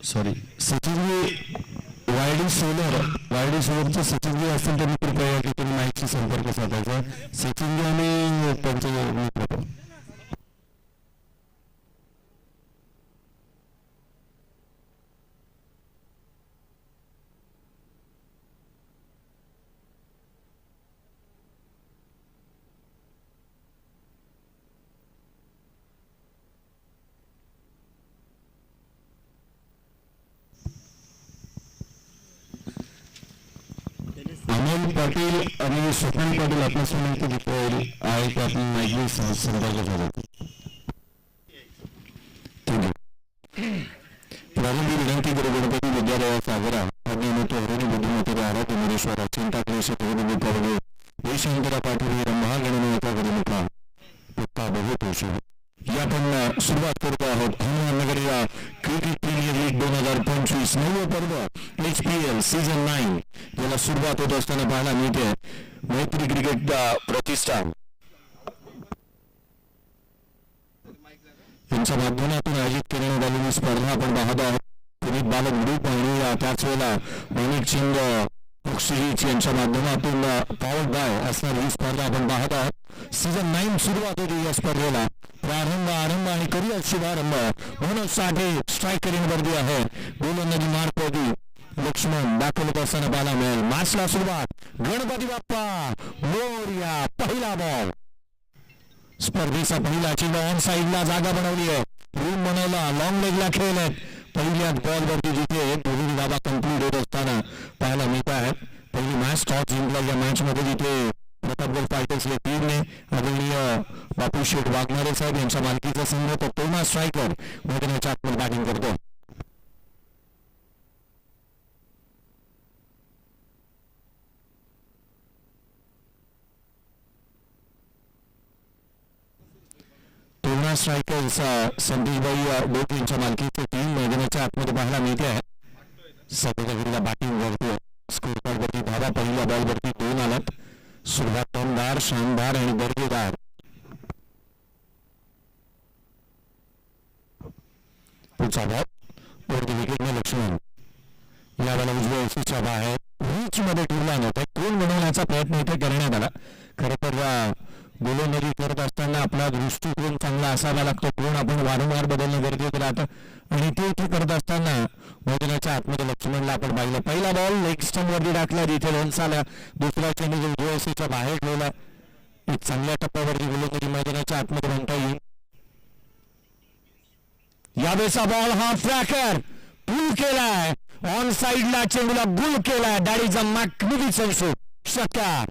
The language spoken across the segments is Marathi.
सॉरी सचिनजी वायडी सोलरचे सचिनजी असतील त्यांनी कृपया की तुम्ही माईकशी संपर्क साधायचा. सचिनजी आणि त्यांचे मित्र. अमोल पाटील आणि स्वप्नील पाटील आपल्या समोर दिसले आहे की आपण माहिती संपर्क झाला. प्रारंभी विनंती करू गणपती विद्यालय सागरा अज्ञानतो हरिणी बुद्धिमती आराध्य मुरेश्वरा चिंताक्लेश विद्यालय देशांतरा पाठवली रंभा गणनेचा गणमुखा पक्का बहुतोष या आपण सुरुवात करतो आहोत. अहमदनगर या क्रिकेट प्रीमियर लीग 2025 नववे पर्व HPL सीझन 9 याला सुरुवात होत असताना पाहायला मिळते. मैत्री क्रिकेट प्रतिष्ठान यांच्या माध्यमातून आयोजित करण्यात आलेली स्पर्धा आपण पाहत आहोत. पुनीत बालक ग्रुप आणि त्याच वेळेला माणिकचंद बक्षीस यांच्या माध्यमातून पॉवर्ड बाय असणारी ही स्पर्धा आपण पाहत आहोत. सीझन 9 सुरुवात होती या स्पर्धेला. प्रारंभ आरंभ आणि करूया शुभारंभ. मनोज साठे स्ट्रायकर वरती आहे. गोलंदाजी मार्कवरती लक्ष्मण दाखल होत असताना पाहायला मिळेल. मॅचला सुरुवात गणपती बाप्पा मोरया. पहिला बॉल स्पर्धेचा पहिला चेंडू ऑन साईडला जागा बनवली आहे. रूम बनवला. लॉंग लेगला खेळ आहेत. पहिल्याच बॉल वरती जिथे दोन्ही धावा कंप्लीट होत असताना पाहायला मिळत आहेत. पहिली मॅच टॉस जिंकला या मॅच मध्ये जिथे प्रतापगड फायटर्स या टीमने आदरणीय बापू शेठ वाघमारे साहेब यांच्या मालकीचा संघ तो तोमा स्ट्रायकर मैदानाच्या आतमध्ये बॅटिंग करतो. तोमा स्ट्रायकर्स संदेशभाई डोक यांच्या मालकीची टीम मैदानाच्या आतमध्ये पाहायला मिळते आहे. सध्या बॅटिंग करतो. स्कोर कार्ड वरती धावा पहिल्या बॉल वरती 2 आलात. सुरुवात दमदार शानदार आणि दर्जेदार. पुढचा बॉल वरती विकेटने लक्ष्मण यावेळेला उजव्या एसीच्या बाहेर रीच मध्ये ठेवला नव्हता. कोण बनवण्याचा प्रयत्न इथे करण्यात आला. खरं तर गोलंदाजी करत असताना आपला दृष्टिकोन चांगला असावा लागतो. कोण आपण वारंवार बदलणं गरजेचं राहतं आणि ते इथे करत असताना मैदानाच्या आतमध्ये लक्ष्मणला आपण पाहिलं. पहिला बॉल लेग स्टंप वरती टाकला जिथे रन्स आला. दुसरा चेंडू उजव्या एसीच्या बाहेर ठेवला. एक चांगल्या टप्प्यावरती गोलंदाजी मैदानाच्या आतमध्ये म्हणता येईल. यावेळेचा बॉल हा फ्रॅकर पुल केलाय. ऑन साइडला चेंडूला गुल केलाय. That is a magnificent shot. षटकार.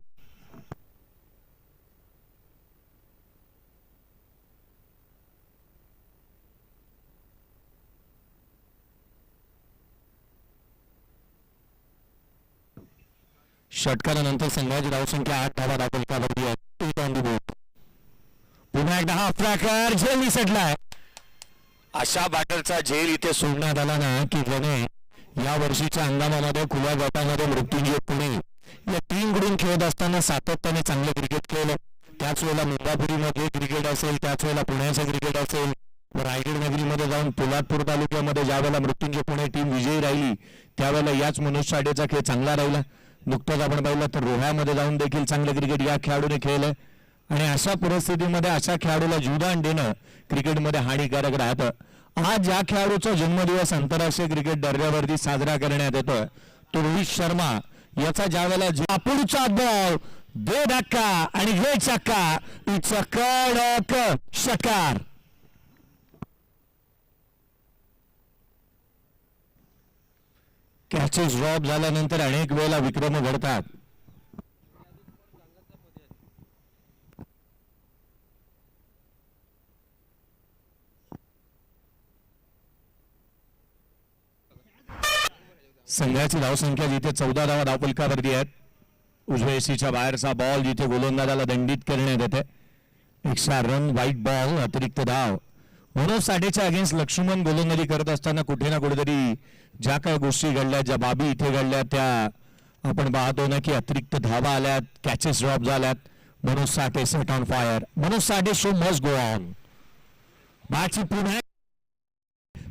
षटकारानंतर संघाची धावसंख्या 8 धावा दाखल करावी आहे. 8 ऑन द बोर्ड. पुन्हा एकदा हा फ्रॅकर झेल निसटलाय. अशा बॅटरचा झेल इथे सोडण्यात आला ना की ज्याने या वर्षीच्या हंगामामध्ये खुल्या गटामध्ये मृत्युंजय पुणे या टीमकडून खेळत असताना सातत्याने चांगले क्रिकेट खेळलं. त्याच वेळेला मुंबापुरीमध्ये क्रिकेट असेल, त्याच वेळेला पुण्याचं क्रिकेट असेल, रायगड नगरीमध्ये जाऊन पोलादपूर तालुक्यामध्ये ज्या वेळेला मृत्युंजय पुणे टीम विजयी राहिली त्यावेळेला याच मनोज साठेचा खेळ चांगला राहिला. नुकतंच आपण पाहिलं तर रोह्यामध्ये जाऊन देखील चांगले क्रिकेट या खेळाडूने खेळलं आणि अशा परिस्थितीमध्ये अशा खेळाडूला जीवदान देणं क्रिकेटमध्ये हानिकारक राहतं. आज ज्या खेळाडूचा जन्मदिवस आंतरराष्ट्रीय क्रिकेट दर्जावरती साजरा करण्यात येतोय तो रोहित शर्मा याचा ज्या वेळेला पुढचा बॉल दे धक्का आणि हे चक्का. इट्स अ कडक षटकार. कॅचेस ड्रॉप झाल्यानंतर अनेक वेळेला विक्रम घडतात. संघाची धावसंख्या जिथे 14 धावा धावफलकावरती आहेत. उजव्या एसीच्या बाहेरचा बॉल जिथे गोलंदाजाला दंडित करण्यात येते. एक्स्ट्रा रन, व्हाईट बॉल, अतिरिक्त धाव. मनोज साठेच्या अगेन्स्ट लक्ष्मण गोलंदाजी करत असताना कुठे ना कुठेतरी ज्या काही गोष्टी घडल्या, ज्या बाबी इथे घडल्या त्या आपण पाहतो ना की अतिरिक्त धावा आल्यात, कॅचेस ड्रॉप झाल्यात. Manoj Sathe set on fire. Manoj Sathe show must go on. बाची पुन्हा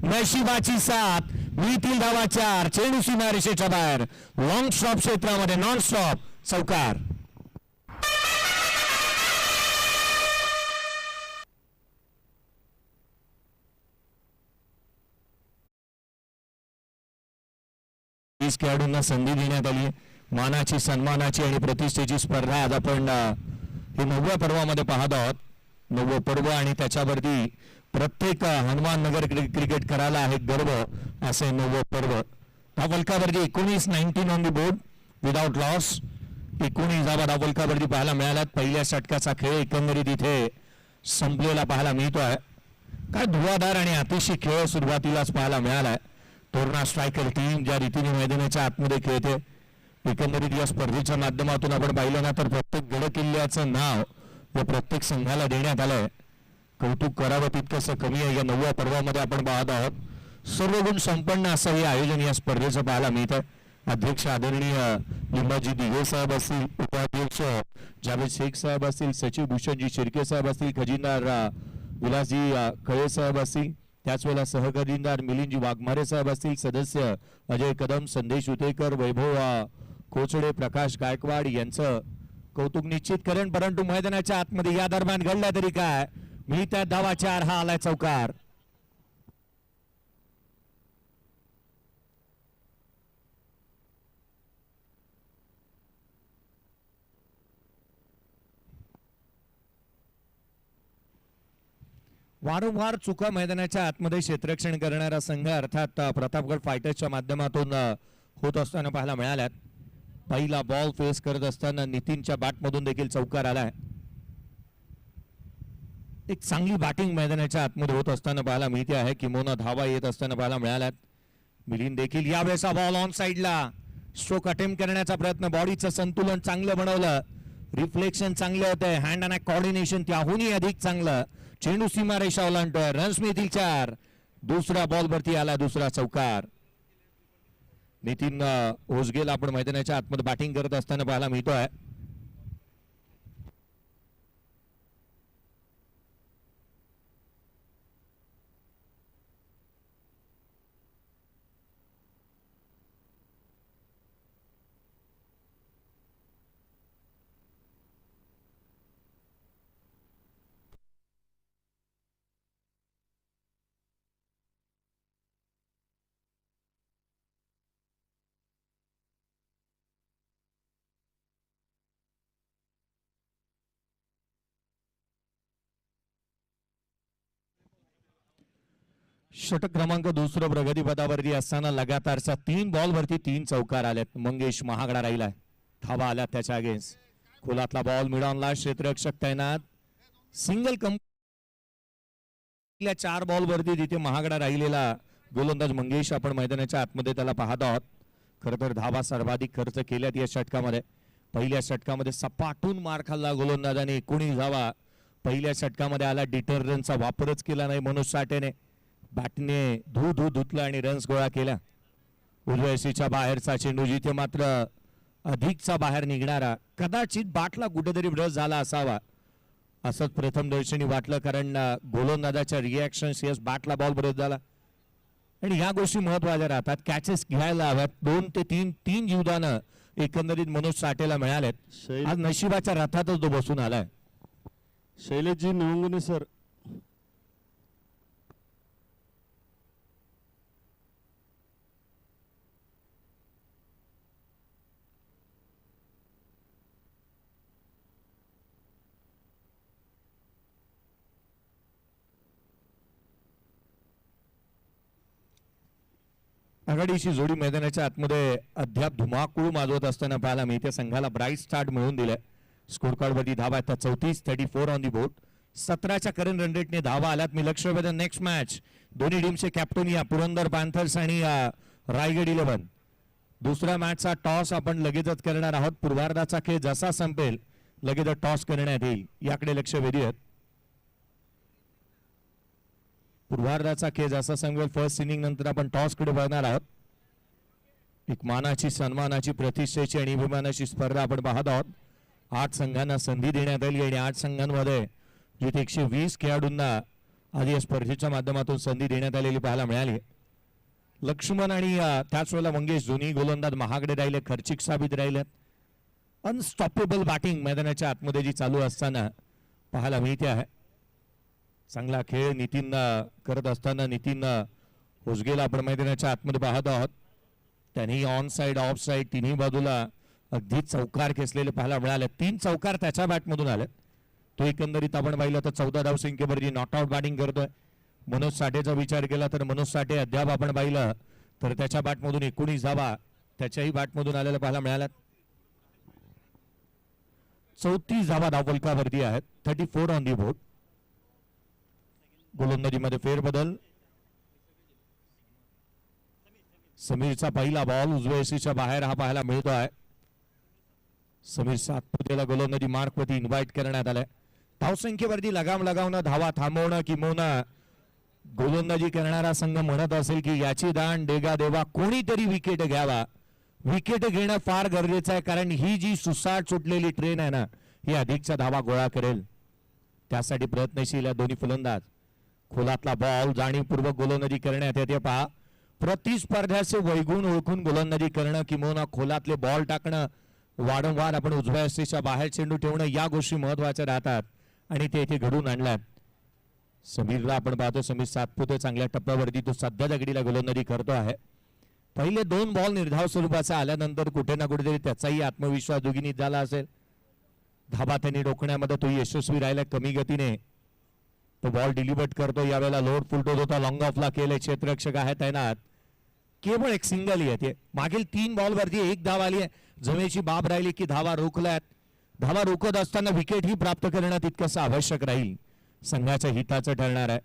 नशिबाची साथ मिळतील धावा 4. चेंडू सीमारेषेच्या बाहेर लॉंग स्टॉप क्षेत्रामध्ये नॉन स्टॉप चौकार. खेळाडूंना संधी देण्यात आली. मानाची, सन्मानाची आणि प्रतिष्ठेची स्पर्धा आज आपण हे 9व्या पर्वामध्ये पाहत आहोत. 9वं पर्व आणि त्याच्यावरती प्रत्येक हनुमान नगर क्रिकेट करायला आहे गर्व असे 9वं पर्व. धावफलकावरती 19 19 on the board without loss. 19 धावा धावफलकावरती पाहायला मिळाल्यात. पहिल्या षटकाचा खेळ एकंदरीत इथे संपलेला पाहायला मिळतोय. काय धुवाधार आणि अतिशय खेळ सुरुवातीलाच पाहायला मिळालाय. तोरणा स्ट्रायकर टीम ज्या रीतीने मैदानाच्या आतमध्ये खेळते, एकंदरीत या स्पर्धेच्या माध्यमातून आपण पाहिलं ना तर प्रत्येक गड किल्ल्याचं नाव या प्रत्येक संघाला देण्यात आलंय. कौतुक करावं तितकंसं कमी आहे. या 9व्या पर्वामध्ये आपण पाहत आहोत. सर्व गुण संपन्न असं हे आयोजन या स्पर्धेचं पाहायला मिळत आहे. अध्यक्ष आदरणीय लिंबाजी दिघे साहेब असतील, उपाध्यक्ष जावेद शेख साहेब असतील, सचिव भूषणजी शिर्के साहेब असतील, खजिनदार विलासजी कळे साहेब असतील, त्याच वेळेला सहखजिनदार मिलिंदजी वाघमारे साहेब असतील, सदस्य अजय कदम, संदेश उतेकर, वैभव कोचडे, प्रकाश गायकवाड यांचं कौतुक निश्चित करेन. परंतु मैदानाच्या आतमध्ये या दरम्यान घडल्या तरी काय, मी त्या धावा 4 हा आलाय चौकार. वारंवार चुका मैदानाच्या आतमध्ये क्षेत्ररक्षण करणारा संघ अर्थात प्रतापगड फायटर्सच्या माध्यमातून होत असताना पाहायला मिळाल्यात. पहिला बॉल फेस करत असताना नितीनच्या बॅटमधून देखील चौकार आलाय. एक चांगली बॅटिंग मैदानाच्या आतमध्ये होत असताना पाहायला मिळते आहे. किमोना धावा येत असताना पाहायला मिळाल्यात. मिलिंद देखील यावेळेचा बॉल ऑन साइडला स्ट्रोक अटेम्प्ट करण्याचा प्रयत्न. बॉडीचं संतुलन चांगलं बनवलं, रिफ्लेक्शन चांगलं होतंय, हँड अँड कोऑर्डिनेशन त्याहूनही अधिक चांगलं. चेंडू सीमारेषा ओलांडतोय. रन्स मिळतील 4. दुसरा बॉल वरती आला, दुसरा चौकार. नितीन ओसगेला आपण मैदानाच्या आतमध्ये बॅटिंग करत असताना पाहायला मिळतोय. षटक क्रमांक 2 प्रगतीपथावरती असताना लगातारच्या 3 बॉल वरती 3 चौकार आलेत. मंगेश महागडा राहिलाय. धावा आल्या त्याच्या अगेन्स्ट. खोलातला बॉल मिडॉनला क्षेत्ररक्षक तैनात. सिंगल 4 बॉल वरती तिथे महागडा राहिलेला गोलंदाज मंगेश आपण मैदानाच्या आतमध्ये त्याला पाहत आहोत. खरं तर धावा सर्वाधिक खर्च केल्यात या षटकामध्ये. पहिल्या षटकामध्ये सपाटून मार खाल्ला गोलंदाजाने. 19 धावा पहिल्या षटकामध्ये आला. डिटररनचा वापरच केला नाही मनोज साठेने. बॅटने धुतला आणि रन्स गोळा केला. उजव्याशीच्या बाहेरचा चेंडू जिथे मात्र अधिकचा बाहेर निघणारा. कदाचित बॅटला कुठेतरी ब्रश झाला असावा असंच प्रथमदर्शनी वाटलं, कारण गोलंदाजाच्या रिॲक्शन्स यस बॅटला बॉल ब्रश झाला. आणि ह्या गोष्टी महत्वाच्या राहतात. कॅचेस घ्यायला हव्यात. 2 ते 3 जीवदानं एकंदरीत मनोज साठेला मिळालेत. आज नशिबाच्या रथातच तो बसून आलाय. शैलेशजी निवंगणे सर. आघाडीची जोडी मैदानाच्या आतमध्ये अद्याप धुमाकूळ माजवत असताना पाहायला मिळते. संघाला ब्राईट स्टार्ट मिळून दिलाय. स्कोर कार्ड वरती धावा आता 34 ऑन दी बोर्ड. 17च्या करंट रन रेटने धावा आल्यात. मी लक्ष वेधन नेक्स्ट मॅच दोन्ही टीमचे कॅप्टन या पुरंदर पॅन्थर्स आणि रायगड 11. दुसऱ्या मॅचचा टॉस आपण लगेचच करणार आहोत. पूर्वार्धाचा खेळ जसा संपेल लगेच टॉस करण्यात येईल, याकडे लक्ष वेधूयात. पूर्वार्धाचा खेळ जसा संपेल फर्स्ट इनिंग नंतर आपण टॉस कडे बघणार आहोत. एक मानाची, सन्मानाची, प्रतिष्ठेची आणि अभिमानाची स्पर्धा आपण पाहत आहोत. 8 संघांना संधी देण्यात आली आणि 8 संघांमध्ये जिथे 120 खेळाडूंना आज या स्पर्धेच्या माध्यमातून संधी देण्यात आलेली पाहायला मिळाली. लक्ष्मण आणि त्याच वेळेला मंगेश दोन्ही गोलंदाज महागडे राहिले, खर्चिक साबित राहिले. अनस्टॉपेबल बॅटिंग मैदानाच्या आतमध्ये जी चालू असताना पाहायला मिळते आहे. चांगला खेळ नितीन करत असताना नितीन होसगेला आपण मैदानाच्या आतमध्ये पाहत आहोत. त्यांनी ऑन साइड ऑफ साइड तिन्ही बाजूला अगदी चौकार खेचलेले पाहायला मिळाले. 3 चौकार त्याच्या बॅटमधून आले. तो एकंदरीत आपण पाहिलं तर 14 धावसंख्येवरती नॉट आउट बॅटिंग करतोय. मनोज साठेचा विचार केला तर मनोज साठे अद्याप आपण पाहिलं तर त्याच्या बॅटमधून 19 धावा त्याच्याही बॅटमधून आलेल्या पाहायला मिळाल्यात. 34 धावा धावफलकावरती आहेत. 34 ऑन दी बोर्ड. गोलंदाजीमध्ये फेरबदल. समीरचा पहिला बॉल उजव्या यशीच्या बाहेर हा पाहायला मिळतो आहे. समीर सातपुतेला गोलंदाजी मार्कवरती इन्व्हाइट करण्यात आलाय. धावसंख्येवरती लगाम लगावणं, धावा थांबवणं किंवा गोलंदाजी करणारा संघ म्हणत असेल की याची दाण डेगा देवा, कोणीतरी विकेट घ्यावा. विकेट घेणं फार गरजेचं आहे, कारण ही जी सुसाट सुटलेली ट्रेन आहे ना, ही अधिकचा धावा गोळा करेल. त्यासाठी प्रयत्नशील या दोन्ही फलंदाज. खोलातला बॉल जाणीवपूर्वक गोलंदाजी करण्यात येते. पहा, प्रतिस्पर्ध्याचे वैगुण ओळखून गोलंदाजी करणं किंवा खोलातले बॉल टाकणं, वारंवार आपण उजव्या यष्टीच्या बाहेर चेंडू ठेवणं, या गोष्टी महत्वाच्या राहतात आणि ते इथे घडून आणल्यात. समीरला आपण पाहतो, समीर सातपुते चांगल्या टप्प्यावरती तो सध्या दगडीला गोलंदाजी करतो आहे. पहिले 2 बॉल निर्धाव स्वरूपाचा आल्यानंतर कुठे ना कुठेतरी त्याचाही आत्मविश्वास दुगिनीत झाला असेल. धाबा त्यांनी रोखण्यामध्ये तो यशस्वी राहिला. कमी गतीने तो बॉल डिलिव्हर करतो. यावेळेला लोड फुलटोत होता, लॉंग ऑफला केले, क्षेत्ररक्षक आहे तैनात. केवळ एक सिंगल येते. मागील 3 बॉल वरती 1 धाव आली आहे. जमेची बाब राहिली की धावा रोखल्यात. धावा रोखत असताना विकेट ही प्राप्त करणं तितकंच आवश्यक राहील. संघाच्या हिताचं ठरणार आहे.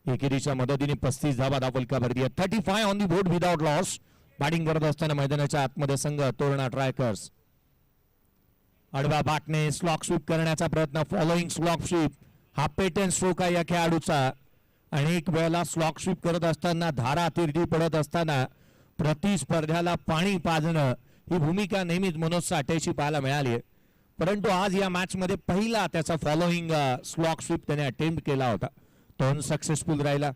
एकेरीच्या मदतीने 35 धावा धावफलकावरती आहेत. 35 on the board without loss. Batting करत असताना मैदानाच्या आतमध्ये संघ तोरणा ट्रायकर्स. आडवा बाटने स्लॉक स्वीप करण्याचा प्रयत्न. फॉलोइंग स्लॉक स्वीप हा पेटन स्ट्रोक आहे या खेळाडूचा. अनेक वेळेला स्लॉक स्वीप करत असताना, धारा तिरडी पडत असताना प्रतिस्पर्ध्याला पाणी पाजणं ही भूमिका नेहमीच मनोज साठेची पाहायला मिळाली आहे. परंतु आज या मॅच मध्ये पहिला त्याचा फॉलोइंग स्लॉक स्वीप त्याने अटेम्प्ट केला होता. तो अनसक्सेसफुल राहिला.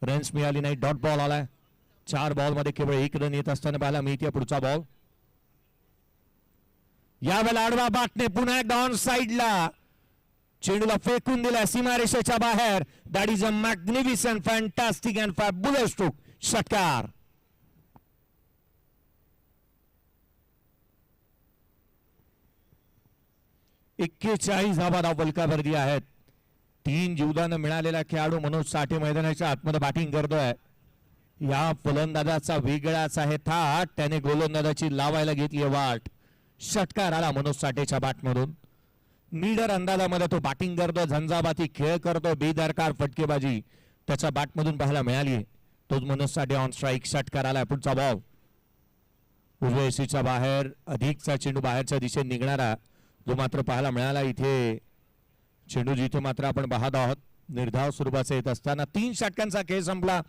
रन्स मिळाली नाही. डॉट बॉल आलाय. 4 बॉल मध्ये केवळ 1 रन येत असताना पाहायला मिळते. पुढचा बॉल यावेळेला आडवा बाटने पुन्हा एकदा ऑन साइडला चेंडूला फेकून दिला सीमारेषेच्या बाहेर. That is a magnificent, fantastic and fabulous stroke. षटकार. एक्केचाळीस धावा धावफलकावरती आहेत. 3 जीवदान मिळालेला खेळाडू मनोज साठे मैदानाच्या आतमध्ये बॅटिंग करतोय. या फलंदाजाचा वेगळाच आहे थाट. त्याने गोलंदाजाची लावायला घेतली वाट. षटकार आला मनोज साठेच्या बॅटमधून. नीडर अंदाजामध्ये तो बॅटिंग करतो, झंझावाती खेळ करतो, बेदरकार फटकेबाजी त्याच्या बॅटमधून पाहायला मिळाली. तोच मनोज साठे ऑन स्ट्राईक. षटकार आला. पुढचा बॉल उजव्या यशीच्या बाहेर, अधिकचा चेंडू बाहेरच्या दिशेने निघणारा जो मात्र पाहायला मिळाला. इथे चेंडू जिथे मात्र आपण पाहत आहोत निर्धाव स्वरूपाचा येत असताना 3 षटकांचा खेळ संपला.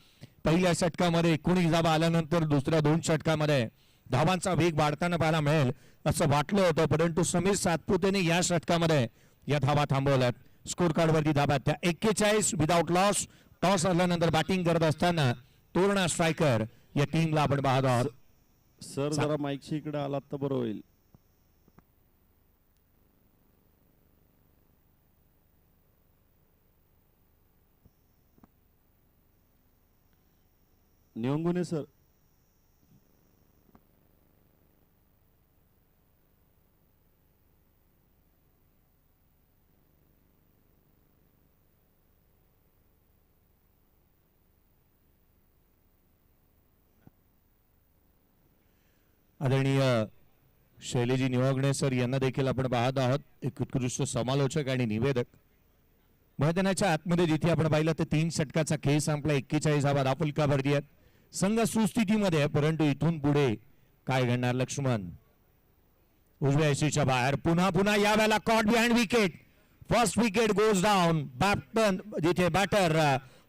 पहिल्या षटकामध्ये 19 धावा आल्यानंतर दुसऱ्या 2 षटकामध्ये धावांचा वेग वाढताना पाहायला मिळेल असं वाटलं होतं, परंतु समीर सातपुतेने या षटकामध्ये या धावा थांबवल्यात. स्कोर कार्ड वरती धावा त्या 41 विदाउट लॉस. टॉस आल्यानंतर बॅटिंग करत असताना तोरणा स्ट्रायकर या टीमला आपण पाहत आहोत. सर जरा माईकशी इकडे आलात तर बरं होईल. निवंगुने सर. आदरणीय शैलेजी निवगणे सर यांना देखील आपण पाहत आहोत. एक उत्कृष्ट समालोचक आणि निवेदक. मैदानाच्या आतमध्ये जिथे आपण पाहिलं तर 3 षटकाचा खेळ संपला. 41 धावा धावफलकावरती आहेत. संघ सुस्थितीमध्ये आहे, परंतु इथून पुढे काय घडणार. लक्ष्मण उजव्या यशीच्या बाहेर. पुन्हा यावेळेला caught behind wicket. First wicket goes down. बॅटन जिथे बॅटर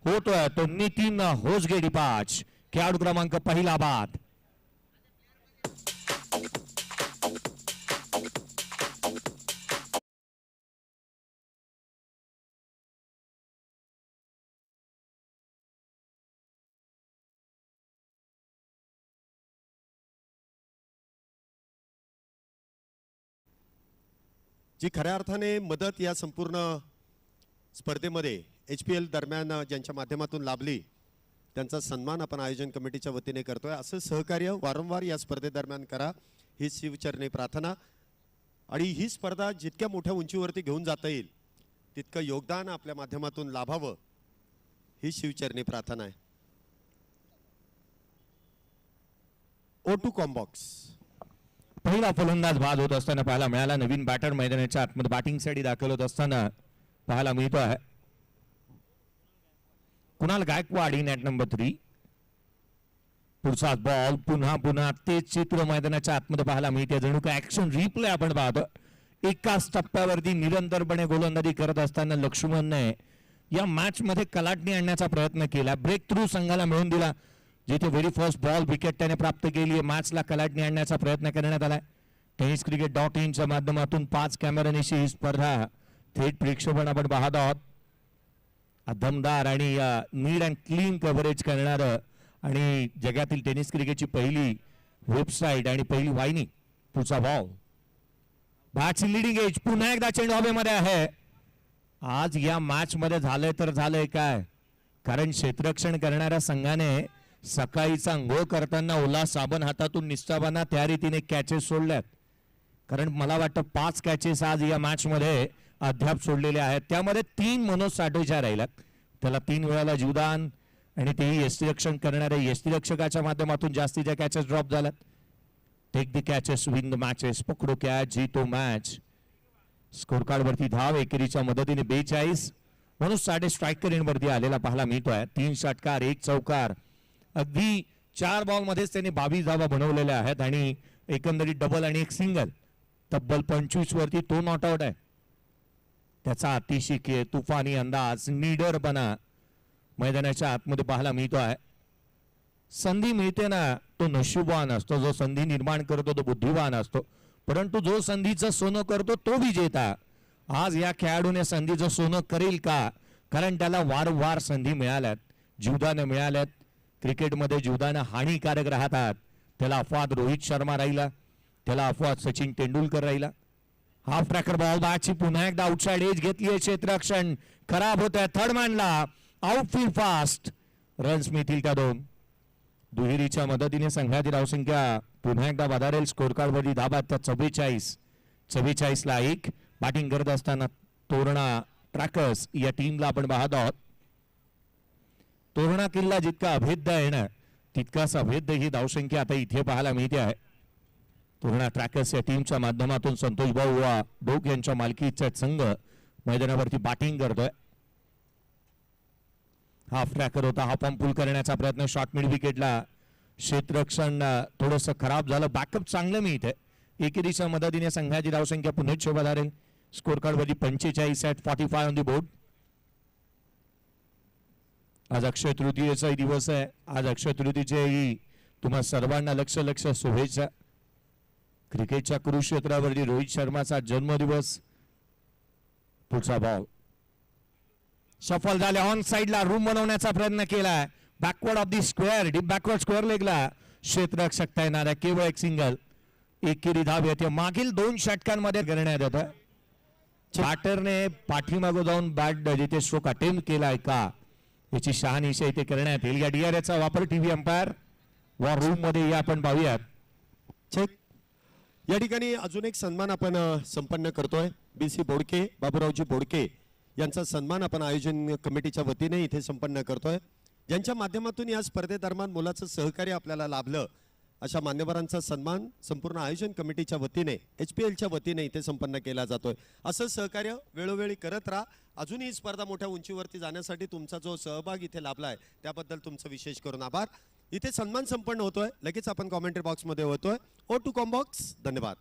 होतोय तो नितीन होसगे डिपाच. खेळाडू क्रमांक पहिला बाद. जी खऱ्या अर्थाने मदत या संपूर्ण स्पर्धेमध्ये HPL दरम्यान ज्यांच्या माध्यमातून लाभली त्यांचा सन्मान आपण आयोजन कमिटीच्या वतीने करतोय. असं सहकार्य वारंवार या स्पर्धेदरम्यान करा ही शिवचरणी प्रार्थना. आणि ही स्पर्धा जितक्या मोठ्या उंचीवरती घेऊन जाता येईल तितकं योगदान आपल्या माध्यमातून लाभावं ही शिवचरणी प्रार्थना आहे. O2 कॉम्बॉक्स पहिला फलंदाज बाद होत असताना पाहायला मिळाला. नवीन बॅटर मैदानाच्या आतमध्ये बॅटिंगसाठी दाखल होत असताना पाहायला मिळतो आहे. Kunal Gaikwad in at number 3. पुढचा बॉल पुन्हा तेच चित्र मैदानाच्या आतमध्ये पाहायला मिळते. जणू का ऍक्शन रिप्ले आपण पाहतो. एकाच टप्प्यावरती निरंतरपणे गोलंदाजी करत असताना लक्ष्मणने या मॅच मध्ये कलाटणी आणण्याचा प्रयत्न केला. ब्रेक थ्रू संघाला मिळवून दिला. जिथे व्हेरी फर्स्ट बॉल विकेट त्याने प्राप्त केली. मॅचला कलाटणी आणण्याचा प्रयत्न करण्यात आलाय. tenniscricket.in च्या माध्यमातून 5 कॅमेऱ्यानिशी ही स्पर्धा थेट प्रेक्षेपण आपण पाहत आहोत. दमदार आणि नीट अँड क्लीन कव्हरेज करणार आणि जगातील टेनिस क्रिकेटची पहिली वेबसाईट आणि पहिली वाहिनी. पुढचा बॉल बॅटची लिडिंग एज. पुन्हा एकदा चेंडू हवेमध्ये आहे. आज या मॅच मध्ये झालंय तर झालंय काय, कारण क्षेत्ररक्षण करणाऱ्या संघाने सकाळीचा अंघोळ करताना ओला साबण हातातून निष्ठावाना त्या रीतीने कॅचेस सोडल्यात. कारण मला वाटतं 5 कॅचेस आज या मॅच मध्ये अद्याप सोडलेले आहेत. त्यामध्ये 3 मनोज साठेच्या राहिल्यात. त्याला 3 वेळाला जीवदान आणि तेही यष्टीरक्षण करणाऱ्या यष्टीरक्षकाच्या माध्यमातून जास्तीच्या कॅचेस ड्रॉप झाल्यात. Take the catches win the matches. पकडो कॅच जीतो मॅच. स्कोर कार्ड वरती धाव एकेरीच्या मदतीने 42. मनोज साठे स्ट्रायकर एंड वरती आलेला पाहायला मिळतोय. 3 षटकार 1 चौकार. अगदी 4 बॉल मध्येच त्यांनी 22 धावा बनवलेल्या आहेत आणि एकंदरीत डबल आणि 1 सिंगल. तब्बल 25 वरती तो नॉट आउट आहे. त्याचा अतिशय तुफानी अंदाज निडरपणा मैदानाच्या आतमध्ये पाहायला मिळतो आहे. संधी मिळते ना तो नशीबवान असतो. जो संधी निर्माण करतो तो बुद्धिवान असतो. परंतु जो संधीचं सोनं करतो तो विजेता. आज या खेळाडूने संधीचं सोनं करेल का, कारण त्याला वारंवार संधी मिळाल्यात, जीवदानं मिळाल्यात. क्रिकेटमध्ये जीवदानं हानिकारक राहतात. त्याला अपवाद रोहित शर्मा राहिला, त्याला अपवाद सचिन तेंडुलकर राहिला. हाफ ट्रॅकर बॉल बॅटची पुन्हा एकदा आउटसाइड एज घेतली. क्षेत्ररक्षण खराब होत आहे. थर्ड मॅनला आउटफील्ड फास्ट. रन्स मिळतील का 2. दुहेरीच्या मदतीने संघाची धावसंख्या पुन्हा एकदा वधारेल. स्कोर कार्ड वरती धाबा त्या 44 ला 1. बॅटिंग करत असताना तोरणा ट्रॅकर्स या टीमला आपण पाहत आहोत. तोरणा किल्ला जितका अभेद्य आहे ना तितकाच अभेद्य ही धावसंख्या आता इथे पाहायला मिळते आहे. तोरणा ट्रॅकर्स या टीमच्या माध्यमातून संतोष भाऊ डोक यांच्या मालकीचा संघ मैदानावरती बॅटिंग करतोय. हाफ ट्रॅकर होता. हा पंप पूल करण्याचा प्रयत्न. शॉर्ट मिड विकेटला क्षेत्ररक्षण थोडंसं खराब झालं. बॅकअप चांगलं मिळतंय. एकेरीच्या मदतीने संघाची धावसंख्या पुन्हा वधारेल. स्कोर कार्ड वरती 45 at 45 ऑन दी बोर्ड. आज अक्षय तृतीयेचा दिवस आहे. आज अक्षय तृतीयेची तुम्हा सर्वांना लक्ष शुभेच्छा. क्रिकेटच्या कुरुक्षेत्रावरती रोहित शर्माचा जन्मदिवस. पुढचा बॉल सफल झाले. ऑन साइडला रूम बनवण्याचा प्रयत्न केला. Backward of the square. Deep backward square लेगला क्षेत्ररक्षक येणाऱ्या केवळ 1 सिंगल. एकेरी धाव येते. मागील 2 षटकांमध्ये करण्यात येतं. बॅटरने पाठीमागं जाऊन बॅट जिथे स्ट्रोक अटेम्प्ट केलाय का याची शहानिशा इथे करण्यात येईल. या DRAचा वापर टीव्ही अंपायर वा रूम मध्ये आपण पाहूयात. चेक. या ठिकाणी अजून एक सन्मान आपण संपन्न करतोय. BC बोडके बाबूरावजी बोडके यांचा सन्मान आपण आयोजन कमिटीच्या वतीने इथे संपन्न करतोय. ज्यांच्या माध्यमातून या स्पर्धेदरम्यान मोलाचं सहकार्य आपल्याला लाभलं अशा मान्यवरांचा सन्मान संपूर्ण आयोजन कमिटीच्या वतीने HPLच्या वतीने इथे संपन्न केला जातोय. असं सहकार्य वेळोवेळी करत राहा. अजूनही स्पर्धा मोठ्या उंचीवरती जाण्यासाठी तुमचा जो सहभाग इथे लाभलाय त्याबद्दल तुमचं विशेष करून आभार. इथे सन्मान संपन्न होतोय. लगेच आपण कॉमेंट्री बॉक्स मध्ये होतोय. O2 combox. धन्यवाद.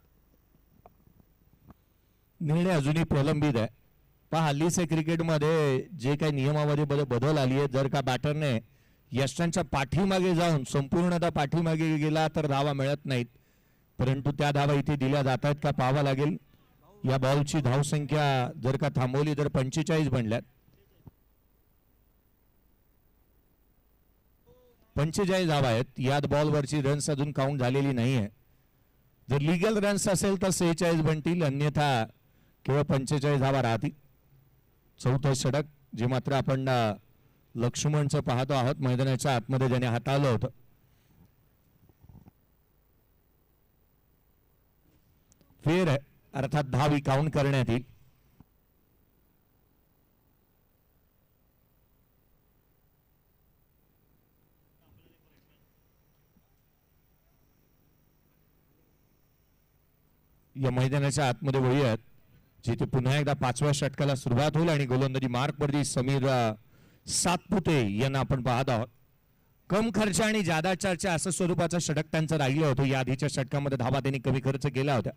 निर्णय अजूनही प्रलंबित आहे. पण हल्लीचे क्रिकेटमध्ये जे काही नियमावली बदल आली आहे. जर का बॅटरने यष्टांच्या पाठीमागे जाऊन संपूर्णतः पाठीमागे गेला तर धावा मिळत नाहीत. परंतु त्या धावा इथे दिल्या जात आहेत का पाहावं लागेल. या बॉलची धावसंख्या जर का थांबवली तर 45 बनल्यात. 45 धावा आहेत. यात बॉलवरची रन्स अजून काउंट झालेली नाहीये. जर लिगल रन्स असेल तर 46 बनतील. अन्यथा केवळ 45 धावा राहतील. चौथं षटक जे मात्र आपण लक्ष्मणचं पाहतो आहोत मैदानाच्या आतमध्ये ज्याने हाताळलं होतं. फेर अर्थात धावी काउंट करण्यात येईल. या मैदानाच्या आतमध्ये वळूयात जिथे पुन्हा एकदा 5व्या षटकाला सुरुवात होईल आणि गोलंदाजी मार्कवरती समीर सातपुते यांना आपण पाहत आहोत. कम खर्च आणि जादा चर्चा असं स्वरूपाचं षटक त्यांचं राहिलं होतं. या आधीच्या षटकामध्ये धावा त्यांनी कमी खर्च केला होता.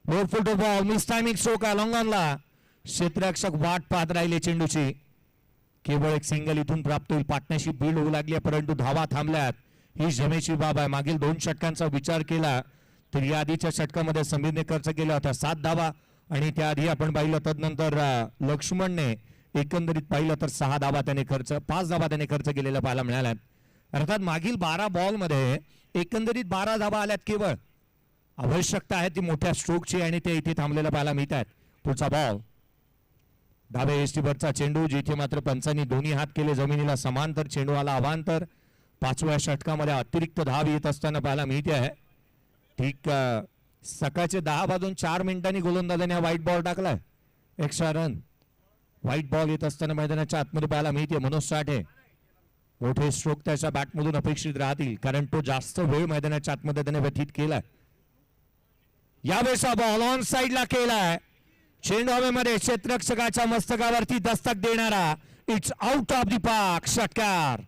Four foot ball mistiming stroke अलॉंगॉनला क्षेत्ररक्षक वाट पाहत राहिले चेंडूची. केवळ एक सिंगल इथून प्राप्त होईल. पार्टनरशिप बिल्ड होऊ लागली परंतु धावा थांबल्यात. ही जमेची बाब आहे. मागील 2 षटकांचा विचार केला तर या आधीच्या षटकामध्ये समीरने खर्च केला होता 7 धावा आणि त्याआधी आपण पाहिलं तदनंतर लक्ष्मणने एकंदरीत पाहिलं तर 6 धावा त्याने खर्च 5 धावा त्याने खर्च केलेला पाहायला मिळाला. अर्थात मागील 12 बॉल मध्ये एकंदरीत 12 धावा आल्यात. केवळ आवश्यकता आहे ती मोठ्या स्ट्रोकची आणि ते इथे थांबलेला पाहायला मिळत आहेत. पुढचा बॉल डाव्या एस्टीवरचा चेंडू जिथे मात्र पंचांनी दोन्ही हात केले जमिनीला समांतर. चेंडू आला अवांतर. 5व्या षटकामध्ये अतिरिक्त धाव येत असताना पाहायला मिळते आहे. ठीक सकाळचे 10 वाजून 4 मिनिटांनी गोलंदाजाने व्हाईट बॉल टाकलाय. एक्स्ट्रा रन व्हाईट बॉल येत असताना मैदानाच्या आतमध्ये पाहायला मिळते. मनोज साठे मोठे स्ट्रोक त्याच्या बॅटमधून अपेक्षित राहतील कारण तो जास्त वेळ मैदानाच्या आतमध्ये त्याने व्यतीत केलाय. यावेळेस बॉल ऑन साइडला केलाय. चेंडू हवेमध्ये क्षेत्ररक्षकाच्या मस्तकावरती दस्तक देणारा. It's out of the park. षटकार.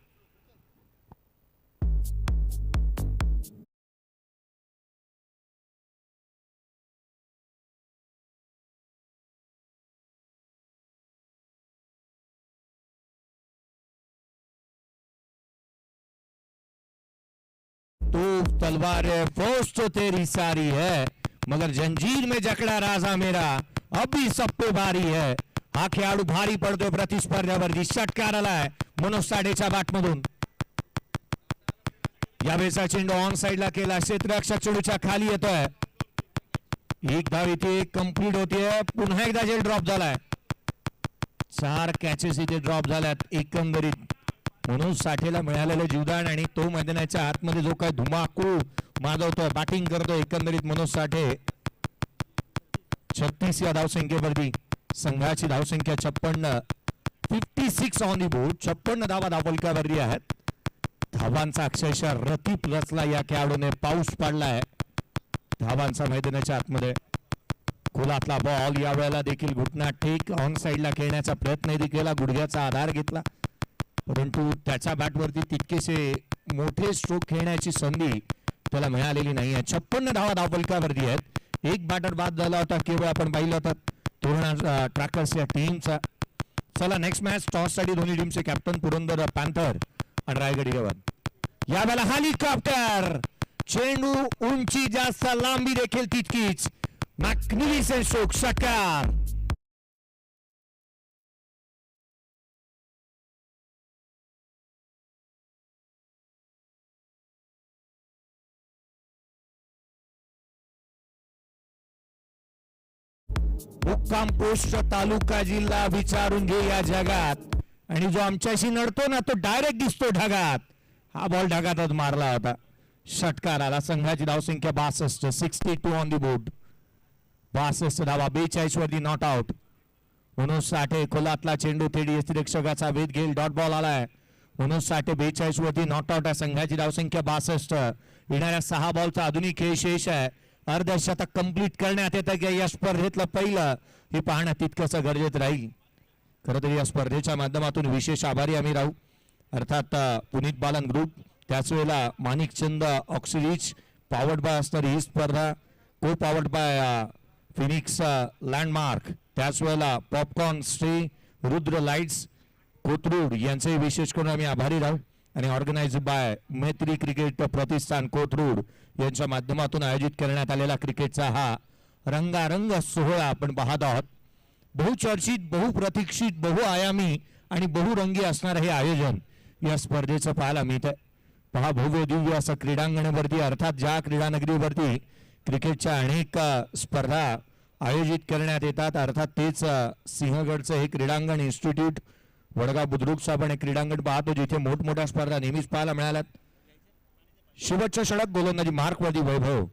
तो तलवार है फौज तो तेरी सारी है मगर जंजीर में जकड़ा राजा मेरा अभी सब पे भारी है. हा खेळाडू भारी पडतोय प्रतिस्पर्ध्यावरती. षटकार आलाय मनोज साडेच्या बॅटमधून. यावेळेचा चेंडू ऑन साइडला केला. क्षेत्ररक्षक चेंडूच्या खाली येतोय. एक धाव इथे कंप्लीट होतीये. पुन्हा एकदा जेल ड्रॉप झालाय. 4 कॅचेस इथे ड्रॉप झाल्यात. एकंदरीत मनोज साठेला मिळालेलं जीवदान आणि तो मैदानाच्या आतमध्ये जो काय धुमाकूळ माजवतोय बॅटिंग करतोय एकंदरीत मनोज साठे. 36 या धावसंख्येवरती संघाची धावसंख्या 56. 56 ऑन दी बोर्ड. 56 धावा धावफलकावरती आहेत. धावांचा अक्षरशः रतीप रचला या खेळाडूने. पाऊस पडलाय धावांचा मैदानाच्या आतमध्ये. खोलातला बॉल या वेळेला देखील घुटना टेक ऑन साइडला खेळण्याचा प्रयत्न केला. गुडघ्याचा आधार घेतला परंतु त्याच्या बॅटवरती तितकेसे मोठे स्ट्रोक खेळण्याची संधी त्याला मिळालेली नाही आहे. 56 धावा धावफलकावरती आहेत. एक बॅटर बाद झाला होता केवळ आपण पाहिलं होतं तोरणा ट्रॅकर्स या टीमचा. चला नेक्स्ट मॅच टॉस साठी दोन्ही टीमचे कॅप्टन पुरंदर पॅन्थर आणि रायगड इलेव्हन. यावेळेला हेलिकॉप्टर. चेंडू उंची जास्त लांबी देखील तितकीच. Magnificent stroke. षटकार. मुक्काम पोस्ट तालुका जिल्हा विचारून घे या जगात. आणि जो आमच्याशी नडतो ना तो डायरेक्ट दिसतो ढगात. हा बॉल ढगातच मारला होता. षटकार आला. संघाची धावसंख्या 62. 62 ऑन दी बोर्ड. 62 धावा. 42 वरती नॉट आउट. मनोज साठे खोलातला चेंडू थेट यष्टिरक्षकाचा वेध घेईल. डॉट बॉल आलाय. मनोज साठे 42 वरती नॉट आउट आहे. संघाची धावसंख्या 62. येणाऱ्या 6 बॉलचा आधुनिक खेळ शेष आहे. अर्धशतक कंप्लीट करण्यात येतं की या स्पर्धेतलं पहिलं हे पाहणं तितकंच गरजेचं राहील. खरं तर या स्पर्धेच्या माध्यमातून विशेष आभारी आम्ही राहू. अर्थात पुनीत बालन ग्रुप त्याच वेळेला माणिकचंद ऑक्सिरीज पॉवर्ड बाय असणारी ही स्पर्धा को पॉवर्ड बाय फिनिक्स लँडमार्क. त्याच वेळेला popcorn stay Rudra lights Kothrud यांचे विशेष करून आम्ही आभारी राहू. आणि ऑर्गनाइज बाय मैत्री क्रिकेट प्रतिष्ठान कोथरूड यांच्या माध्यमातून आयोजित करण्यात आलेला क्रिकेटचा हा रंगारंग सोहळा आपण पाहत आहोत. बहुचर्चित बहुप्रतीक्षित बहुआयामी आणि बहुरंगी असणारे हे आयोजन या स्पर्धेचं पाहायला मिळत आहे. पहा भव्य दिव्य असं क्रीडांगणावरती अर्थात ज्या क्रीडानगरीवरती क्रिकेटच्या अनेक स्पर्धा आयोजित करण्यात येतात. अर्थात तेच सिंहगडचं हे क्रीडांगण इन्स्टिट्यूट वडगाव बुद्रुकचं आपण एक क्रीडांगण पाहतो जिथे मोठमोठ्या स्पर्धा नेहमीच पाहायला मिळाल्यात. शेवटच्या षटक गोलंदाजी मार्कवरती वैभव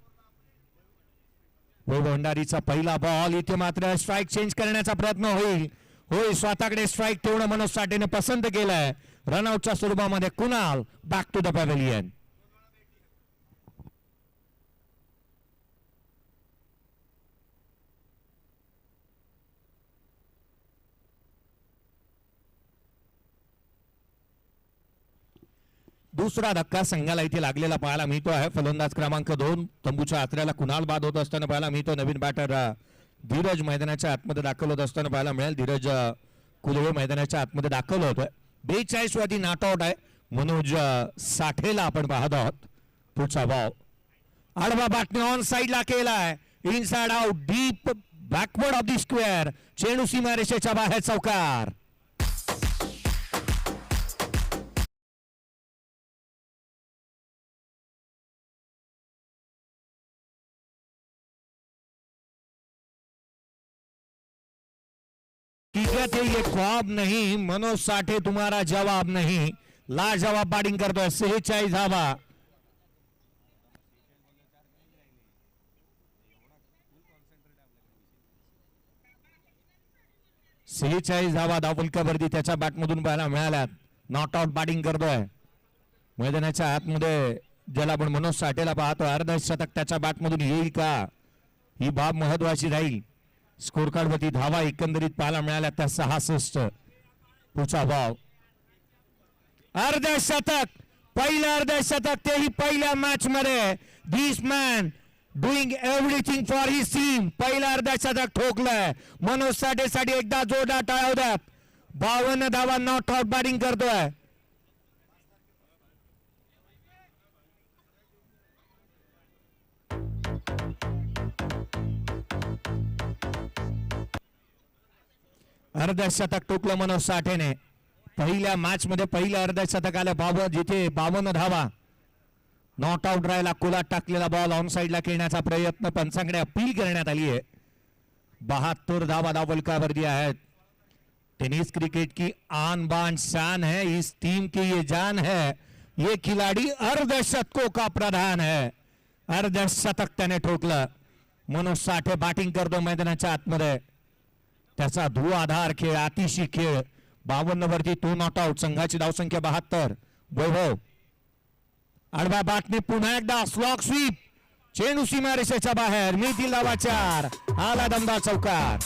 भंडारीचा पहिला बॉल. इथे मात्र स्ट्राईक चेंज करण्याचा प्रयत्न होईल. होय, स्वतःकडे स्ट्राईक ठेवणं मनोज साठेने पसंत केलंय. रनआउटच्या स्वरूपामध्ये Kunal back to the pavilion. दुसरा धक्का संघाला इथे लागलेला पाहायला मिळतो आहे. फलंदाज क्रमांक 2 तंबूच्या आत्र्याला कुणाल बाद होत असताना पाहायला मिळतो. नवीन बॅटर धीरज मैदानाच्या आतमध्ये दाखल होत असताना पाहायला मिळेल. धीरज कुलवे मैदानाच्या आतमध्ये दाखल होतोय. 42 वरती नॉट आउट आहे. मनोज साठेला आपण पाहत आहोत. पुढचा बॉल आडवा बाटने ऑन साइडला केलाय. Inside out deep backward of the square. चेंडू सीमारेषेच्या बाहेर चौकार. ये ख्वाब नहीं, मनोज साठे तुम्हारा जवाब नहीं. लाजवाब बॅटिंग करतोय. 46 धावा. धावफलकावरती त्याच्या बॅटमधून पाहायला मिळाल्यात. नॉट आउट बॅटिंग करतोय. मैदानाच्या आतमध्ये ज्याला आपण मनोज साठेला पाहतो. अर्धशतक त्याच्या बॅटमधून येईल का, ही बाब महत्वाची राहील. स्कोर कार्ड वरती धावा एकंदरीत पाहायला मिळाल्या त्या 66. पुढचा बॉल अर्धशतक. पहिलं अर्धशतक तेही पहिल्या मॅच मध्ये. This man doing everything for his team. पहिलं अर्धशतक ठोकलंय. मनोज साठे साठी एकदा जोरदार टाळ्या होत्यात. 52 धावा. नॉट आउट बॅटिंग करतोय. अर्धशतक टोकलं मनोज साठेने. पहिल्या मॅच मध्ये पहिलं अर्धशतक आलं. जिथे 52 धावा. नॉट आउट राहिला. कोलात टाकलेला बॉल ऑन साइडला खेळण्याचा प्रयत्न पंचांकडे अपील करण्यात आली आहे. 72 धावा धावफलकावरती आहेत. टेनिस क्रिकेट की आन बान शान है, इस टीम की ये जान है. ये खिलाड़ी अर्धशतकों का प्रधान है. अर्धशतक त्याने ठोकलं. मनोज साठे बॅटिंग करतो मैदानाच्या आतमध्ये. त्याचा धुआधार खेळ, अतिशी खेळ. 52 वरती 2 नॉट आउट. संघाची धावसंख्या 72. वैभव आडव्या बॅटने पुन्हा एकदा स्लॉग स्वीप. चेंडू सीमारेषेच्या बाहेर. मिळतील धावा 4. आला दमदार चौकार.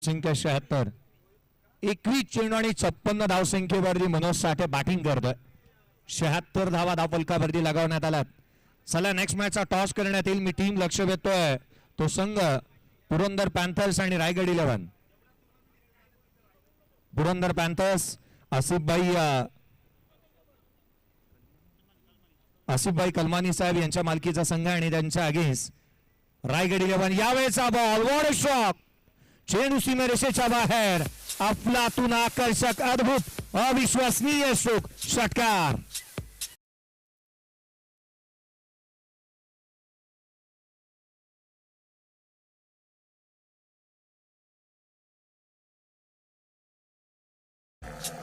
संख्या 76. 21 चेंडू आणि 56 धावसंख्येवरती मनोज साठे बॅटिंग करतोय. 76 धावा धावफलकावरती लगावण्यात आल्यात. चला नेक्स्ट मॅचचा टॉस करण्यात येईल. मी टीम लक्ष वेधतोय. तो संघ पुरंदर पॅन्थर्स आणि रायगड 11. पुरंदर पॅन्थर्स आसिफभाई कलमानी साहेब यांच्या मालकीचा संघ आणि त्यांच्या अगेन्स्ट रायगड 11. यावेळेचा बॉल वॉट अ शॉट. चेंडू सीमारेषेच्या बाहेर. अफलातून आकर्षक, अद्भुत, अविश्वसनीय स्ट्रोक. षटकार.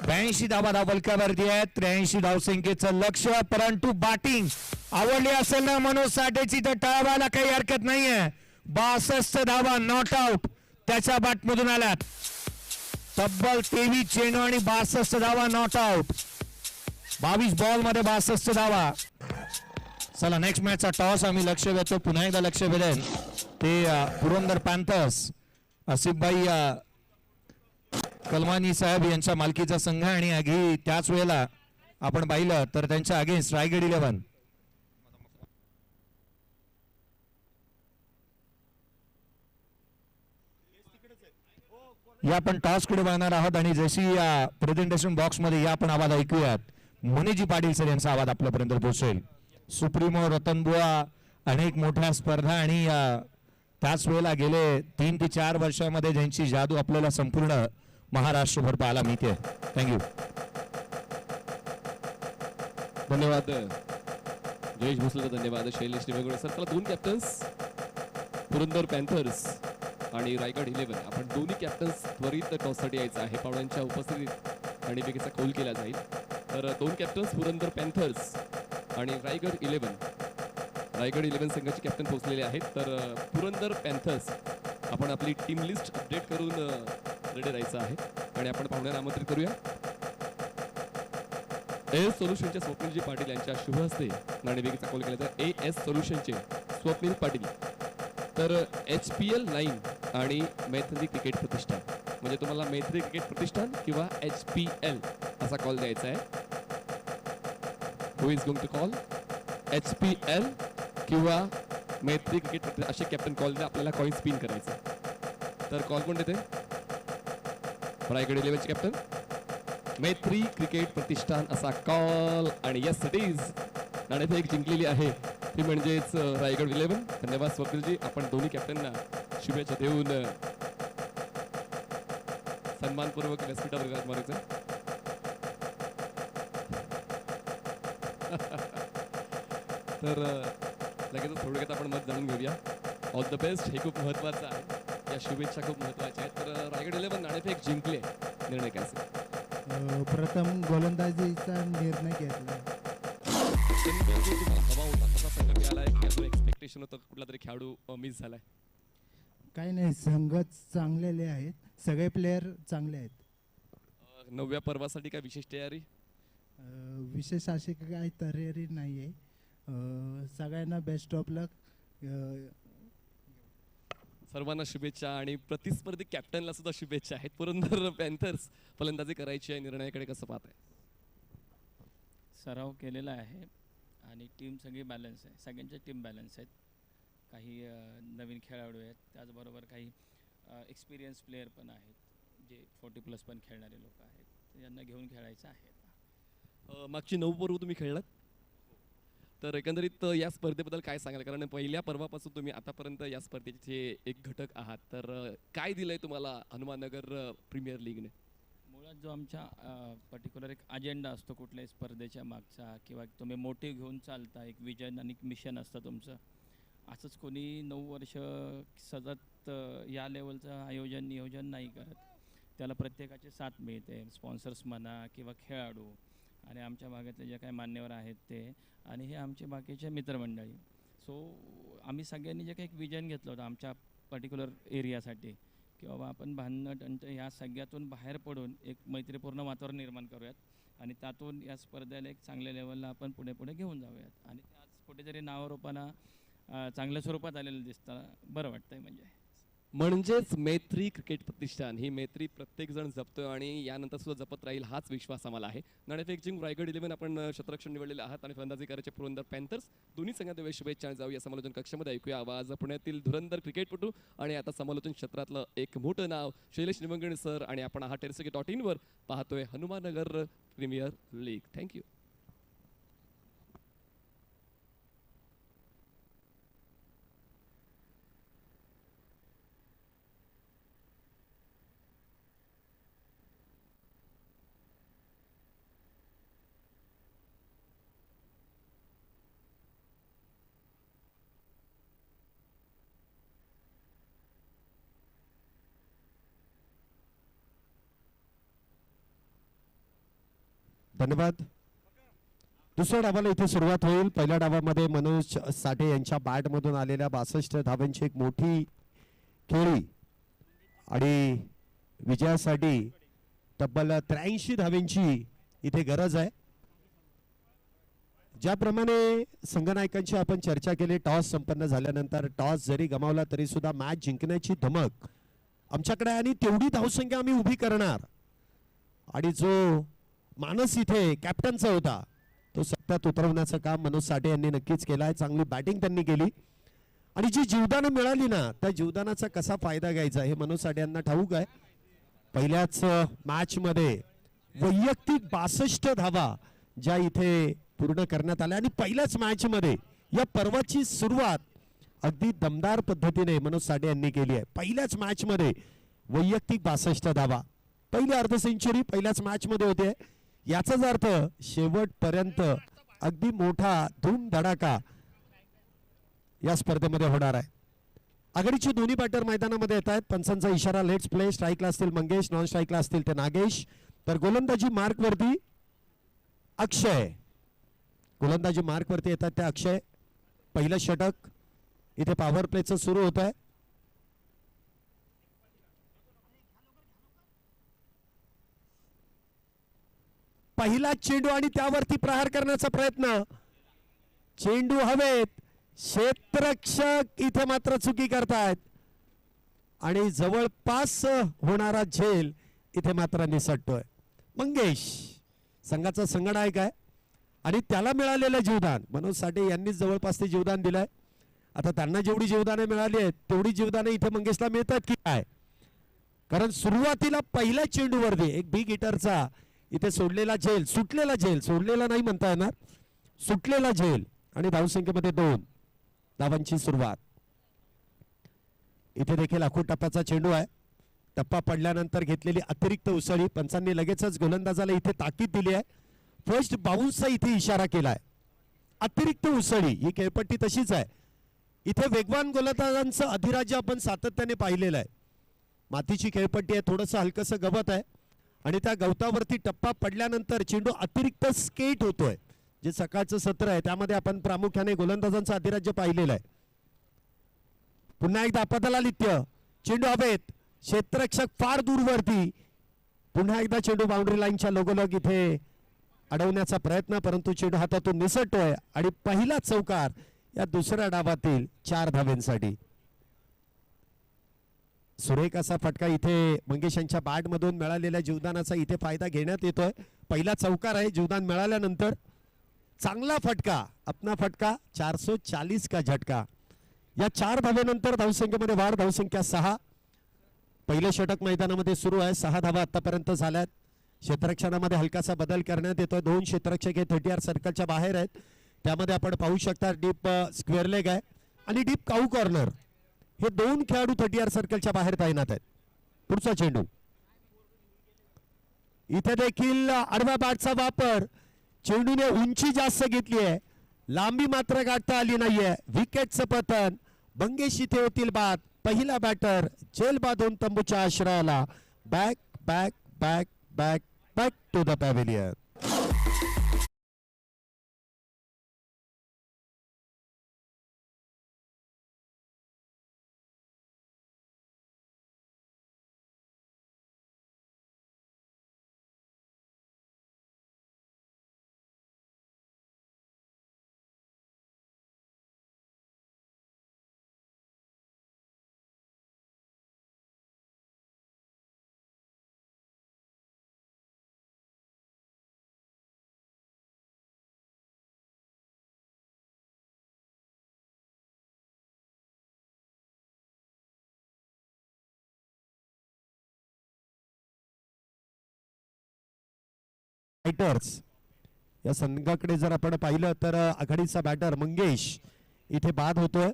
ब्याऐंशी धावा धावफलकावरती आहेत. 83 धावसंख्येचं लक्ष्य. परंतु बॅटिंग आवडली असेल ना मनोज साठेची तर टाळायला काही हरकत नाहीये. 62 धावा नॉट आउट त्याच्या बॅटमधून आल्यात. तब्बल 23 चेंडू आणि 62 धावा नॉट आउट. 22 बॉल मध्ये 62 धावा. चला नेक्स्ट मॅचचा टॉस आम्ही लक्ष वेधतो. पुन्हा एकदा लक्ष वेधेन ते पुरंदर पॅन्थर्स आसिफभाई कलमानी साहेब यांच्या मालकीचा संघ आणि आधी त्याच वेळेला आपण पाहिलं तर त्यांच्या अगेन्स्ट रायगड 11. या आपण टॉस कडे वळणार आहोत आणि जशी या प्रेझेंटेशन बॉक्स मध्ये या आपण आवाज ऐकूयात. मनीजी पाटील सर यांचा आवाज आपल्यापर्यंत पोहोचेल. सुप्रीमो रतनबुआ अनेक मोठ्या स्पर्धा आणि त्याच वेळेला गेले 3 ते 4 वर्षामध्ये ज्यांची जादू आपल्याला संपूर्ण महाराष्ट्रभर पाहायला मिळते. थँक्यू. धन्यवाद जयेश भोसले, धन्यवाद शैलेश निवेगुळे सर. चला दोन कॅप्टन्स पुरंदर पॅन्थर्स आणि रायगड 11 आपण दोन्ही कॅप्टन्स त्वरित टॉससाठी यायचं आहे. पाहुण्यांच्या उपस्थितीत आणि वेगळीचा कौल केला जाईल. तर दोन कॅप्टन्स पुरंदर पॅन्थर्स आणि रायगड 11 संघाचे कॅप्टन पोहोचलेले आहेत. तर पुरंदर पॅन्थर्स आपण आपली टीम लिस्ट अपडेट करून रेडी राहायचं आहे आणि आपण पाहुण्यांना आमंत्रित करूया. एस सोल्युशनचे स्वप्नीलजी पाटील यांच्या शुभ हस्ते नाणेफेकीचा कॉल केला तर एस सोल्युशनचे स्वप्नील पाटील. तर HPL 9 आणि मैत्री क्रिकेट प्रतिष्ठान म्हणजे तुम्हाला मैत्री क्रिकेट प्रतिष्ठान किंवा HPL असा कॉल द्यायचा आहे. Who is going to call HPL किंवा मैत्री क्रिकेट असे कॅप्टन कॉल द्या. आपल्याला कॉइन स्पिन करायचं. तर कॉल कोण देते? रायगड 11 चे कॅप्टन मैत्री क्रिकेट प्रतिष्ठान असा कॉल. आणि यस इट इज नाणेफेक जिंकलेली आहे ती म्हणजेच रायगड 11. धन्यवाद स्वप्नीलजी. आपण दोन्ही कॅप्टनना शुभेच्छा देऊन सन्मानपूर्वक व्यासपीठावर मारायचं. तर लगेच थोडक्यात आपण मत जाणून घेऊया. ऑल द बेस्ट हे खूप महत्वाचं आहे. या शुभेच्छा खूप महत्वाच्या आहेत. तर रायगड 11 नाणेफेक जिंकले, निर्णय काय असेल? प्रथम गोलंदाजीचा निर्णय घेतला. दबाव होता कसा संघ मिळाला आहे? एक्सपेक्टेशन होतं कुठला तरी खेळाडू मिस झालाय? काही नाही, संघ चांगलेले आहेत, सगळे प्लेयर चांगले आहेत. 9व्या पर्वासाठी काय विशेष तयारी? विशेष अशी काही तयारी नाही आहे. सगळ्यांना बेस्ट ऑफ लक. सर्वांना शुभेच्छा आणि प्रतिस्पर्धी कॅप्टनला सुद्धा शुभेच्छा आहेत. पुरंदर पॅन्थर्स फलंदाजी करायची आहे, निर्णयाकडे कसं पाहत आहे? सराव केलेला आहे आणि टीम सगळी बॅलन्स आहे. सगळ्यांच्या टीम बॅलन्स आहेत. काही नवीन खेळाडू आहेत, त्याचबरोबर काही एक्सपिरियन्स प्लेयर पण आहेत जे 40+ पण खेळणारे लोक आहेत. यांना घेऊन खेळायचं आहे. मागची 9 पर्व तुम्ही खेळलात, तर एकंदरीत या स्पर्धेबद्दल काय सांगाल? कारण पहिल्या पर्वापासून तुम्ही आतापर्यंत या स्पर्धेचे एक घटक आहात. तर काय दिलंय तुम्हाला हनुमाननगर प्रीमियर लीगने? मुळात जो आमच्या पर्टिक्युलर एक अजेंडा असतो कुठल्याही स्पर्धेच्या मागचा, किंवा तुम्ही मोटिव्ह घेऊन चालता, एक विजन आणि एक मिशन असतं तुमचं. असंच कोणी 9 वर्ष सतत या लेवलचं आयोजन नियोजन नाही करत. त्याला प्रत्येकाची साथ मिळते, स्पॉन्सर्स म्हणा किंवा खेळाडू आणि आमच्या भागातले जे काही मान्यवर आहेत ते, आणि हे आमचे बाकीचे मित्रमंडळी. सो आम्ही सगळ्यांनी जे काही एक विजन घेतलं होतं आमच्या पर्टिक्युलर एरियासाठी, की बाबा आपण भांडणं टंट ह्या सगळ्यातून बाहेर पडून एक मैत्रीपूर्ण वातावरण निर्माण करूयात आणि त्यातून या स्पर्धेला एक चांगल्या लेवलला आपण पुढे पुढे घेऊन जाऊयात. आणि ते आज कुठेतरी नावारूपाना चांगल्या स्वरूपात आलेलं दिसतं. बरं वाटतंय. म्हणजेच मैत्री क्रिकेट प्रतिष्ठान ही मैत्री प्रत्येक जण जपतोय आणि यानंतर सुद्धा जपत राहील हाच विश्वास आम्हाला आहे. नाणेफेक जिंकून रायगड 11 आपण क्षेत्ररक्षण निवडलेले आहात आणि फलंदाजी करायचे पुरंदर पॅन्थर्स. दोन्ही संघात शुभेच्छा. जाऊया समालोचन कक्षामध्ये, ऐकूया आवाज पुण्यातील धुरंधर क्रिकेटपटू आणि आता समालोचन क्षेत्रातलं एक मोठं नाव शैलेश निवंगणे सर. आणि आपण आहात टेरेसक्रिकेट.in वर पाहतोय हनुमाननगर प्रीमियर लीग. थँक्यू. धन्यवाद. दुसऱ्या डावाला इथे सुरुवात होईल. पहिल्या डावामध्ये मनोज साठे यांच्या बॅटमधून आलेल्या 62 धावांची एक मोठी खेळी आणि विजयासाठी तब्बल 83 धावांची इथे गरज आहे. ज्याप्रमाणे संघनायकांची आपण चर्चा केली, टॉस संपन्न झाल्यानंतर टॉस जरी गमावला तरी सुद्धा मॅच जिंकण्याची धमक आमच्याकडे आणि तेवढी धावसंख्या आम्ही उभी करणार. आणि जो मानस इथे कॅप्टनचा होता तो सत्यात उतरवण्याचं काम मनोज साठे यांनी नक्कीच केलं आहे. चांगली बॅटिंग त्यांनी केली आणि जी जीवदानं मिळाली ना, त्या जीवदानाचा कसा फायदा घ्यायचा हे मनोज साठे यांना ठाऊक आहे. पहिल्याच मॅच मध्ये वैयक्तिक 62 धावा ज्या इथे पूर्ण करण्यात आल्या आणि पहिल्याच मॅच मध्ये या पर्वाची सुरुवात अगदी दमदार पद्धतीने मनोज साठे यांनी केली आहे. पहिल्याच मॅच मध्ये वैयक्तिक 62 धावा. पहिली अर्ध सेंचुरी पहिल्याच मॅच मध्ये होते. याचाच अर्थ शेवटपर्यंत अगदी मोठा धूमधडाका या स्पर्धेमध्ये होणार आहे. आघाडीचे दोन्ही बॅटर मैदानामध्ये येत आहेत. पंचांचा इशारा लेट्स प्ले. स्ट्राईकला असतील मंगेश, नॉन स्ट्राईकला असतील ते नागेश. तर गोलंदाजी मार्क वरती अक्षय. गोलंदाजी मार्क वरती येतात ते अक्षय. पहिलं षटक इथे पॉवर प्लेचं सुरू होत आहे. पहिला चेंडू आणि त्यावरती प्रहार करण्याचा प्रयत्न. चेंडू हवेत. क्षेत्ररक्षक इथे मात्र चुकी करतायत आणि जवळपास होणारा झेल इथे मात्र निसटतोय. मंगेश संघाचा संगणक आहे आणि त्याला मिळालेलं जीवदान मनोज साठे यांनीच जवळपास ते जीवदान दिलंय. आता त्यांना जेवढी जीवदाने मिळाली आहेत तेवढी जीवदाने इथे मंगेशला मिळतात की काय, कारण सुरुवातीला पहिल्या चेंडूवरती एक बिग हिटरचा इथे सोडलेला झेल, सुटलेला झेल, सोडलेला नाही म्हणता येणार, सुटलेला झेल आणि धावसंख्येमध्ये 2 धावांची सुरुवात. इथे देखील आखूड टप्प्याचा चेंडू आहे. टप्पा पडल्यानंतर घेतलेली अतिरिक्त उसळी. पंचांनी लगेचच गोलंदाजाला इथे ताकीद दिली आहे. फर्स्ट बाउन्सचा इथे इशारा केलाय. अतिरिक्त उसळी ही खेळपट्टी तशीच आहे. इथे वेगवान गोलंदाजांचं अधिराज्य आपण सातत्याने पाहिलेलं आहे. मातीची खेळपट्टी आहे, थोडंसं हलकसं गवत आहे आणि त्या गवतावरती टप्पा पडल्यानंतर चेंडू अतिरिक्त स्केट होतोय. जे सकाळचं सत्र आहे त्यामध्ये आपण प्रामुख्याने गोलंदाजांचं अधिराज्य पाहिलेलं आहे. पुन्हा एकदा पदलालित्य. चेंडू हवेत. क्षेत्ररक्षक फार दूरवरती. पुन्हा एकदा चेंडू बाउंड्री लाईनच्या लगोलग इथे अडवण्याचा प्रयत्न, परंतु चेंडू हातातून निसटतोय आणि पहिला चौकार या दुसऱ्या डावातील 4 धावांसाठी. सुरेख असा फटका इथे मंगेश यांच्या बॅट मधून मिळालेल्या जीवदानाचा इथे फायदा घेण्यात येतोय. पहिला चौकार आहे जीवदान मिळाल्यानंतर. चांगला फटका, अपना फटका. 440 का झटका. या 4 धावेनंतर धावसंख्येमध्ये वाढ. धावसंख्या 6. पहिलं षटक मैदानामध्ये सुरू आहे. 6 धावा आतापर्यंत झाल्यात. क्षेत्ररक्षणामध्ये हलकासा बदल करण्यात येतोय. 2 क्षेत्ररक्षक हे 30 सर्कलच्या बाहेर आहेत. त्यामध्ये आपण पाहू शकता डीप स्क्वेअर लेग आहे आणि डीप काऊ कॉर्नर. हे 2 खेळाडू 30 सर्कलच्या बाहेर तैनात आहेत. पुढचा चेंडू. इथे देखील आडव्या बॅटचा वापर. चेंडूने उंची जास्त घेतली आहे, लांबी मात्र गाठता आली नाहीये. विकेटचं पतन. मंगेश इथे होतील बाद. पहिला बॅटर जेल बांधून तंबूच्या आश्रयाला. Back back back back back to the pavilion. Fighters या संघाकडे जर आपण पाहिलं तर आघाडीचा बॅटर मंगेश इथे बाद होतोय.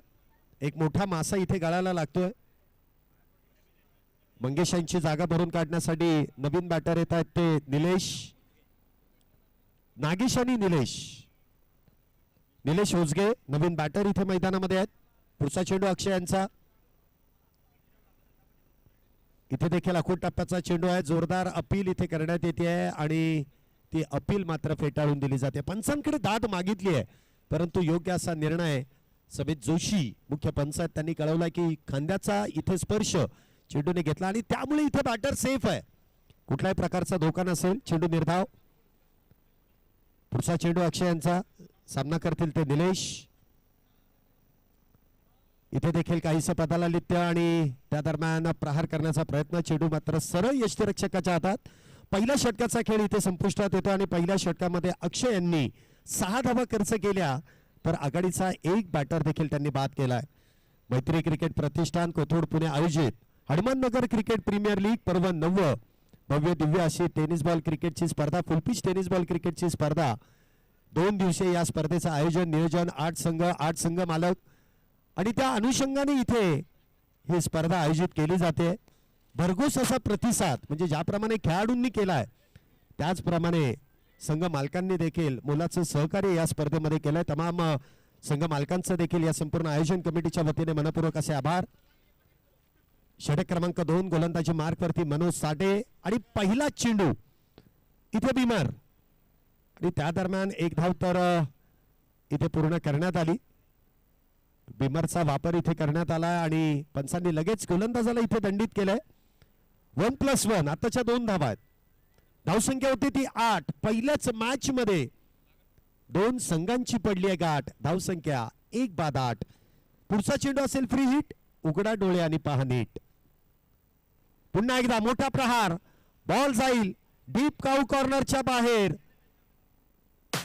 एक मोठा मासा इथे गळायला लागतोय. मंगेश यांची जागा भरून काढण्यासाठी नवीन बॅटर येत आहेत ते निलेश, नागेश आणि निलेश होसगे नवीन बॅटर इथे मैदानामध्ये आहेत. पुढचा चेंडू अक्षय यांचा. इथे देखील आखूड टप्प्याचा चेंडू आहे. जोरदार अपील इथे करण्यात येते आहे आणि ती अपील मात्र फेटाळून दिली जाते. पंचांकडे दाद मागितली आहे परंतु योग्य असा निर्णय समित जोशी मुख्य पंच आहेत त्यांनी कळवला की खांद्याचा इथे स्पर्श चेंडूने घेतला आणि त्यामुळे इथे बॅटर सेफ आहे. कुठल्याही प्रकारचा धोका नसेल. चेंडू निर्धाव. पुढचा चेंडू अक्षय यांचा. सामना करतील ते निलेश. इथे देखील काहीसं पदालालित्य आणि त्या दरम्यान प्रहार करण्याचा प्रयत्न. चेंडू मात्र सरळ यष्टिरक्षकाच्या हातात. पहिल्या षटकाचा खेळ इथे संपुष्टात येतो आणि पहिल्या षटकामध्ये अक्षय यांनी 6 धावा खर्च केल्या तर आघाडीचा एक बॅटर देखील त्यांनी बाद केलाय. मैत्री क्रिकेट प्रतिष्ठान कोथरूड पुणे आयोजित हनुमाननगर क्रिकेट प्रीमियर लीग पर्व 9 भव्य दिव्य अशी टेनिस बॉल क्रिकेटची स्पर्धा, फुलपिच टेनिस बॉल क्रिकेटची स्पर्धा 2 दिवसीय या स्पर्धेचं आयोजन नियोजन 8 संघ मालक आणि त्या अनुषंगाने इथे ही स्पर्धा आयोजित केली जाते. भरघोस असा प्रतिसाद म्हणजे ज्याप्रमाणे खेळाडूंनी केलाय त्याचप्रमाणे संघ मालकांनी देखील मोलाचं सहकार्य या स्पर्धेमध्ये केलंय. तमाम संघ मालकांचं देखील या संपूर्ण आयोजन कमिटीच्या वतीने मनपूर्वक असे आभार. षटक क्रमांक 2 गोलंदाजी मार्कवरती मनोज साठे आणि पहिला चेंडू इथे बिमर आणि त्या दरम्यान एक धाव तर इथे पूर्ण करण्यात आली. बिमरचा वापर इथे करण्यात आला आणि पंचांनी लगेच गोलंदाजाला इथे दंडित केलंय. 1+1 आताच्या 2 धावा आहेत. धावसंख्या होती ती 8. पहिल्याच मॅच मध्ये 2 संघांची पडली आहे गाठ. धावसंख्या 1/8. पुढचा चेंडू असेल फ्री हिट. उघडा डोळे आणि पहा नीट. पुन्हा एकदा मोठा प्रहार. बॉल जाईल डीप काऊ कॉर्नरच्या बाहेर.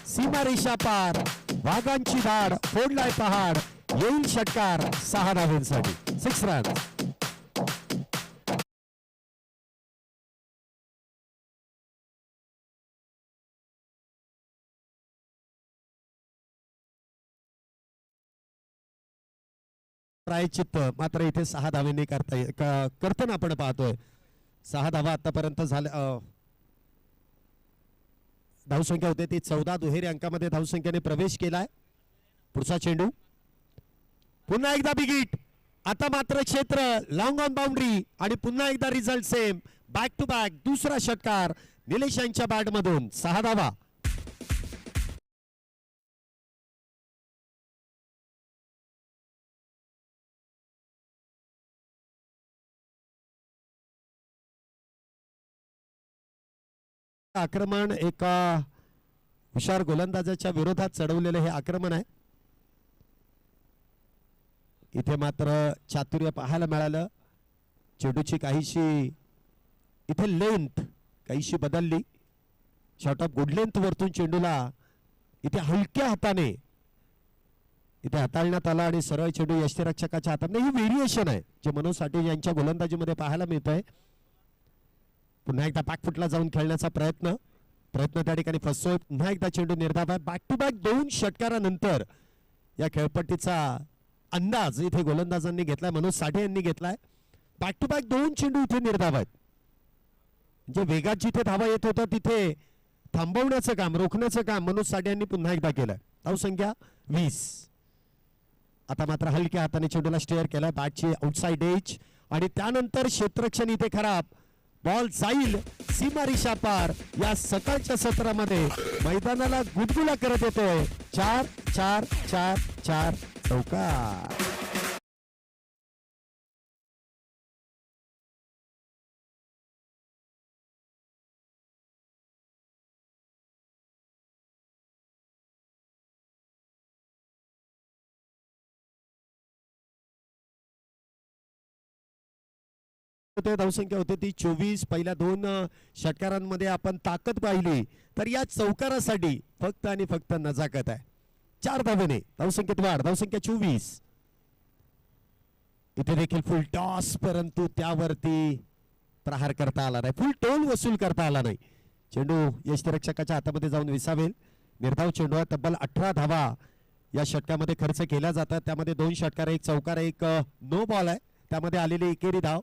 सीमा रेषा पार. वाघांची धाड फोडलाय पहाड. येईल षटकार 6 धावांसाठी. 6 रन. प्रायचित्त मात्र इथे 6 धावेने करताना आपण पाहतोय. 6 धावा आतापर्यंत झाल्या. धावसंख्या होते ती 14. दुहेरी अंकामध्ये धावसंख्येने प्रवेश केलाय. पुढचा चेंडू पुन्हा एकदा बिगिट. आता मात्र क्षेत्र लॉंग ऑन बाउंड्री आणि पुन्हा एकदा result same. Back to back दुसरा षटकार निलेश यांच्या बॅट मधून. 6 धावा. आक्रमण एका हुशार गोलंदाजाच्या विरोधात चढवलेले हे आक्रमण आहे. इथे मात्र चातुर्य पाहायला मिळालं. चेंडूची काहीशी इथे लेंथ काहीशी बदलली. शॉर्ट ऑफ गुड लेंथ वरतून चेंडूला इथे हलक्या हाताने इथे हाताळण्यात आला आणि सरळ चेंडू यष्टीरक्षकाच्या हाताने. ही व्हेरिएशन आहे जे मनोज साठे यांच्या गोलंदाजीमध्ये पाहायला मिळत आहे. पुन्हा एकदा बॅकफुटला जाऊन खेळण्याचा प्रयत्न त्या ठिकाणी फसतोय. पुन्हा एकदा चेंडू निर्धाव आहे. बॅक टू बॅक 2 षटकारानंतर या खेळपट्टीचा अंदाज इथे गोलंदाजांनी घेतलाय. मनोज साठे यांनी घेतलाय. बॅक टू बॅक 2 चेंडू इथे निर्धाव आहेत. म्हणजे वेगात जिथे धावा येत होता तिथे थांबवण्याचं काम रोखण्याचं काम मनोज साठे यांनी पुन्हा एकदा केलंय. धावसंख्या 20. आता मात्र हलक्या हाताने चेंडूला स्टेअर केलाय. बॅटची आउटसाइड एज आणि त्यानंतर क्षेत्ररक्षण इथे खराब. बॉल जाईल सीमा रेषा पार. या सकाळच्या सत्रामध्ये मैदानाला गुदगुला करत येतोय. 4-4-4-4 चौकार. धावसंख्या होते ती 24. पहिल्या 2 षटकारांमध्ये आपण ताकद पाहिली तर या चौकारासाठी फक्त आणि फक्त नजाकत आहे. 4 धावेने धावसंख्येत वाढ. धावसंख्या 24. इथे देखील फुल टॉस परंतु त्यावरती प्रहार करता आला नाही. फुल टोल वसूल करता आला नाही. चेंडू यष्टीरक्षकाच्या हातामध्ये जाऊन विसावेल. निर्धाव चेंडू आहे. तब्बल 18 धावा या षटकामध्ये खर्च केल्या जातात. त्यामध्ये 2 षटकार 1 चौकार 1 नो बॉल आहे. त्यामध्ये आलेली एकेरी धाव.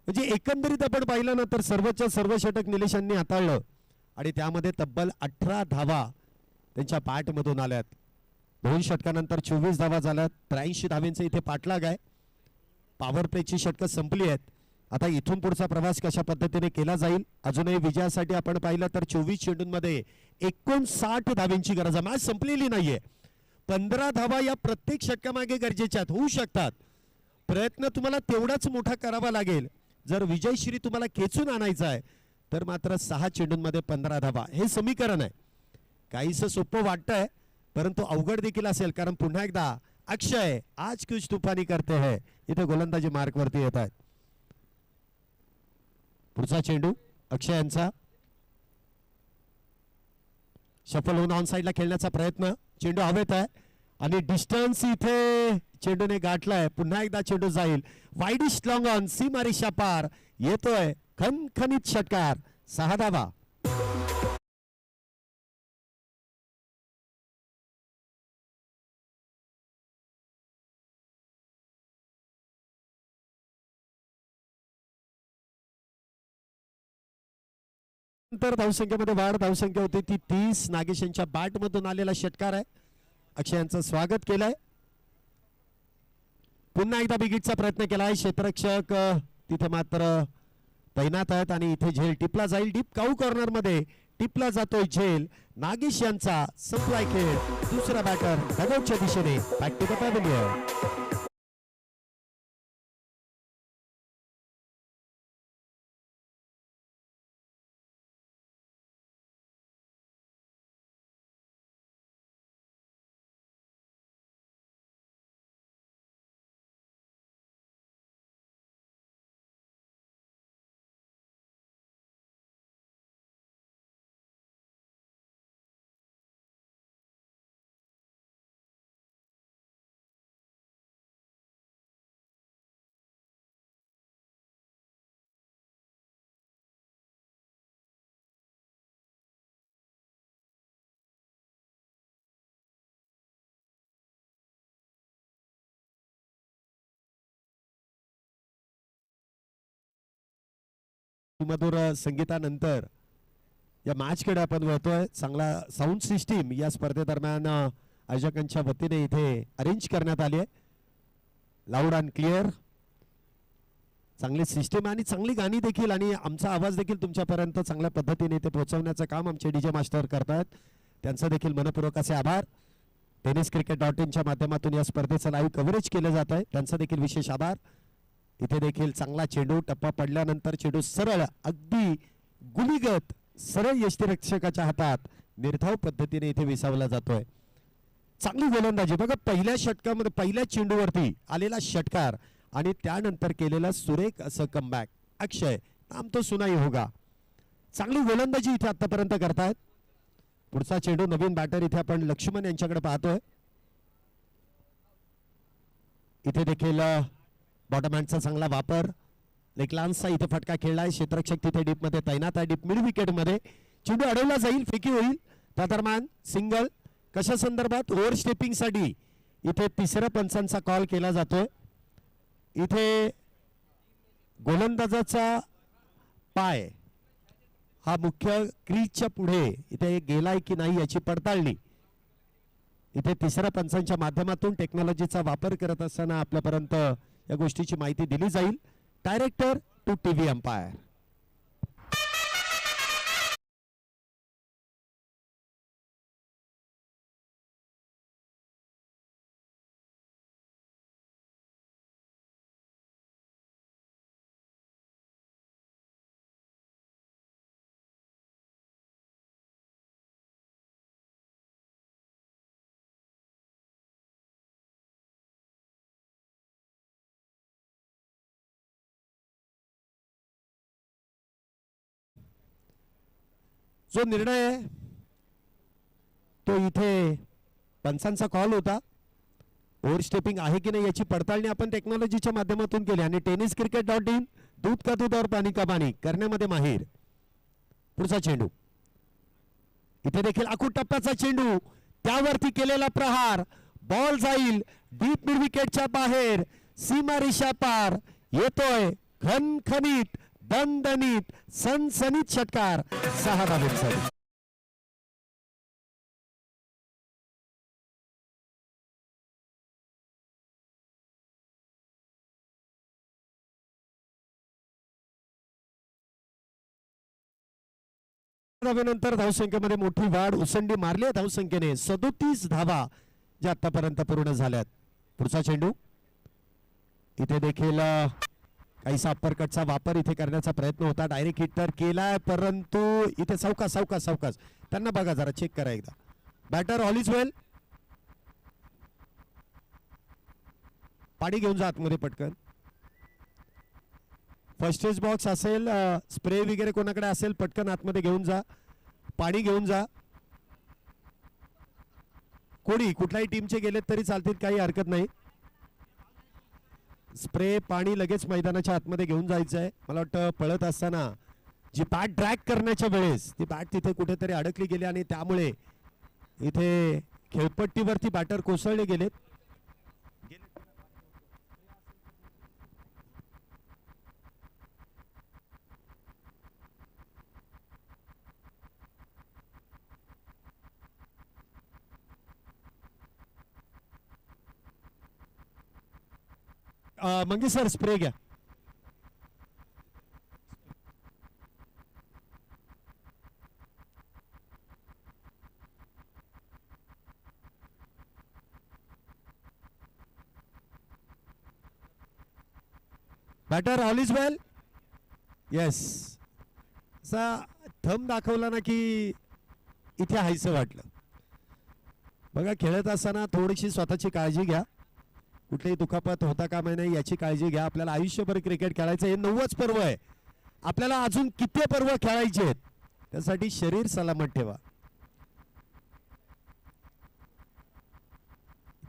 म्हणजे एकंदरीत आपण पाहिलं ना तर सर्वच्या सर्व षटक निलेशांनी हाताळलं आणि त्यामध्ये तब्बल 18 धावा त्यांच्या बॅटमधून आल्यात. 2 षटकानंतर 24 धावा झाल्यात. 83 धावांचे इथे पाठलाग आहे. पॉवर प्लेची षटकं संपली आहेत. आता इथून पुढचा प्रवास कशा पद्धतीने केला जाईल. अजूनही विजयासाठी आपण पाहिलं तर 24 चेंडूंमध्ये 59 धावांची गरज आहे. मॅच संपलेली नाहीये. 15 धावा या प्रत्येक षटकामागे गरजेच्या होऊ शकतात. प्रयत्न तुम्हाला तेवढाच मोठा करावा लागेल. जर विजयश्री तुम्हाला खेचून आणायचा आहे तर मात्र 6 चेंडूंमध्ये 15 धावा हे समीकरण आहे. काहीसं सोपं वाटतंय परंतु अवघड देखील असेल. कारण पुन्हा एकदा अक्षय आज कुछ तूफानी करते हैं इथे गोलंदाजी मार्क वरती येत आहेत. पुढचा चेंडू अक्षय यांचा सफल होऊन ऑन साइडला खेळण्याचा प्रयत्न. चेंडू हवेत आहे आणि डिस्टन्स इथे चेंडूने गाठलाय. पुन्हा एकदा चेंडू जाईल वाईडिश लॉंग ऑन सीमा रेषा पार. येतोय खणखणीत षटकार. 6 धावा. नंतर धावसंख्येमध्ये वाढ. धावसंख्या होती ती 30. नागेश यांच्या बॅट मधून आलेला षटकार आहे. अक्षय यांचं स्वागत केलंय. पुन्हा एकदा बिगिटचा प्रयत्न केलाय. क्षेत्ररक्षक तिथे मात्र तैनात आहेत आणि इथे झेल टिपला जाईल. डीप काऊ कॉर्नर मध्ये टिपला जातोय झेल. नागेश यांचा संपलाय खेळ. दुसरा बॅटर डगआउटच्या दिशेने बॅक टू द पॅव्हिलियन. मधुर संगीतानंतर या मॅच कडे आपण वळतोय. चांगला साऊंड सिस्टीम या स्पर्धेदरम्यान आयोजकांच्या वतीने इथे अरेंज करण्यात आली आहे. लाऊड अँड क्लिअर चांगली सिस्टीम आणि चांगली गाणी देखील आणि आमचा आवाज देखील तुमच्यापर्यंत चांगल्या पद्धतीने इथे पोहोचवण्याचं काम आमचे डीजे मास्टर करतात. त्यांचं देखील मनपूर्वक असे आभार. tenniscricket.in माध्यमातून या स्पर्धेचं लाईव्ह कव्हरेज केलं जात आहे. त्यांचा देखील विशेष आभार. इथे देखील चांगला चेंडू टप्पा पडल्यानंतर चेंडू सरळ अगदी गुलीगत सरळ यष्टीरक्षकाच्या हातात निर्धाव पद्धतीने इथे विसावला जातोय. चांगली गोलंदाजी बघा. पहिल्या षटकामध्ये पहिल्या चेंडूवरती आलेला षटकार आणि त्यानंतर केलेला सुरेख असं कमबॅक. अक्षय नाम तो सुनाई होगा. चांगली गोलंदाजी इथे आतापर्यंत करतायत. पुढचा चेंडू नवीन बॅटर इथे आपण लक्ष्मण यांच्याकडे पाहतोय. इथे देखील बॉटम हँडचा चांगला वापर. लेकलांसचा इथे फटका खेळलाय. क्षेत्ररक्षक तिथे डीप मध्ये तैनात आहे. डीप मिड विकेट मध्ये चेंडू अडवला जाईल. फेकी होईल. त्या दरम्यान सिंगल कशा संदर्भात ओव्हर स्टेपिंग साठी इथे तिसऱ्या पंचांचा कॉल केला जातोय. इथे गोलंदाजाचा पाय हा मुख्य क्रीजच्या पुढे इथे गेलाय की नाही याची पडताळणी इथे तिसऱ्या पंचांच्या माध्यमातून टेक्नॉलॉजीचा वापर करत असताना आपल्यापर्यंत या गोष्टीची माहिती दिली जाईल. Director to TV umpire. जो निर्णय आहे तो इथे पंचांचा कॉल होता. ओव्हर स्टेपिंग आहे की नाही याची पडताळणी आपण टेक्नॉलॉजीच्या माध्यमातून केली आणि tenniscricket.in दूध का दूध और पाणी का पाणी करण्यामध्ये माहीर. पुढचा चेंडू इथे देखील आखूड टप्प्याचा चेंडू त्यावरती केलेला प्रहार. बॉल जाईल डीप मिड विकेटच्या बाहेर. सीमारेषा पार येतोय खणखणीत दणदणीत सनसनीत षटकार 6 धावांसाठी. धावेनंतर धावसंख्येमध्ये मोठी वाढ. उसंडी मारली आहे धावसंख्येने. 37 धावा ज्या आतापर्यंत पूर्ण झाल्यात. पुढचा चेंडू इथे देखील काहीसा अप्परकटचा वापर इथे करण्याचा प्रयत्न होता. डायरेक्ट हिट तर केलाय परंतु इथे सावकाश सावकाश सावकाश त्यांना बघा जरा चेक करा एकदा. बॅटर ऑल इज वेल. पाणी घेऊन जा आतमध्ये पटकन. फर्स्ट एज बॉक्स असेल स्प्रे वगैरे कोणाकडे असेल पटकन आतमध्ये घेऊन जा. पाणी घेऊन जा. कोणी कुठल्याही टीमचे गेलेत तरी चालतील काही हरकत नाही. स्प्रे पाणी लगेच मैदानाच्या आतमध्ये घेऊन जायचं आहे. मला वाटतं पळत असताना जी बॅट ड्रॅग करण्याच्या वेळेस ती बॅट तिथे कुठेतरी अडकली गेली आणि त्यामुळे इथे खेळपट्टीवरती बॅटर कोसळले गेलेत. मंगेश सर स्प्रे घ्या. Batter all is well. Yes. असा थंब दाखवला ना की इथे हायचं वाटलं. बघा खेळत असताना थोडीशी स्वतःची काळजी घ्या. कुठलीही दुखापत होता कामा नये याची काळजी घ्या. आपल्याला आयुष्यभर क्रिकेट खेळायचं. हे 90च पर्व आहे. आपल्याला अजून किती पर्व खेळायचे आहेत. त्यासाठी शरीर सलामत ठेवा.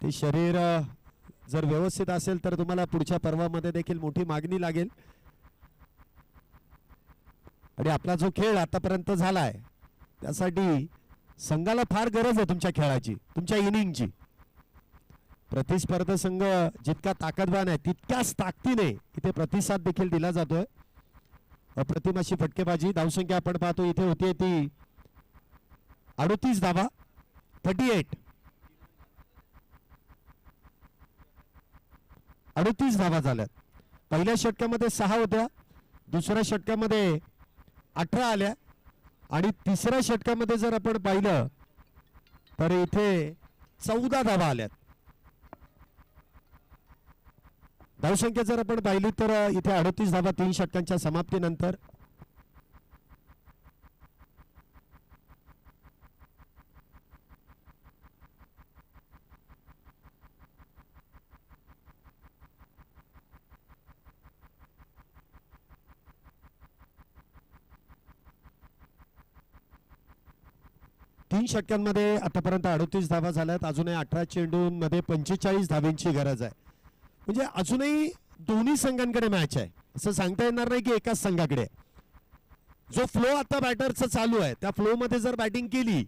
ते शरीर जर व्यवस्थित असेल तर तुम्हाला पुढच्या पर्वामध्ये देखील मोठी मागणी लागेल. आणि आपला जो खेळ आतापर्यंत झालाय त्यासाठी संघाला फार गरज आहे तुमच्या खेळाची, तुमच्या इनिंगची. प्रतिस्पर्धा संघ जितका ताकदवान आहे तितक्याच ताकदीने इथे प्रतिसाद देखील दिला जातोय. अप्रतिम अशी फटकेबाजी. धावसंख्या आपण पाहतो इथे होती ती 38 धावा. 38 38 धावा झाल्यात. पहिल्या षटकामध्ये 6 होत्या, दुसऱ्या षटकामध्ये 18 आल्या आणि तिसऱ्या षटकामध्ये जर आपण पाहिलं तर इथे 14 धावा आल्यात. धावसंख्या जर आपण पाहिली तर इथे 38 धावा 3 षटकांच्या समाप्तीनंतर. तीन षटकांमध्ये आतापर्यंत 38 धावा झाल्यात. अजूनही 18 चेंडूंमध्ये 45 धावांची गरज आहे. म्हणजे अजूनही दोन्ही संघांकडे मॅच आहे. असं सांगता येणार नाही की एकाच संघाकडे. जो फ्लो आता बॅटरचा चालू आहे त्या फ्लो मध्ये जर बॅटिंग केली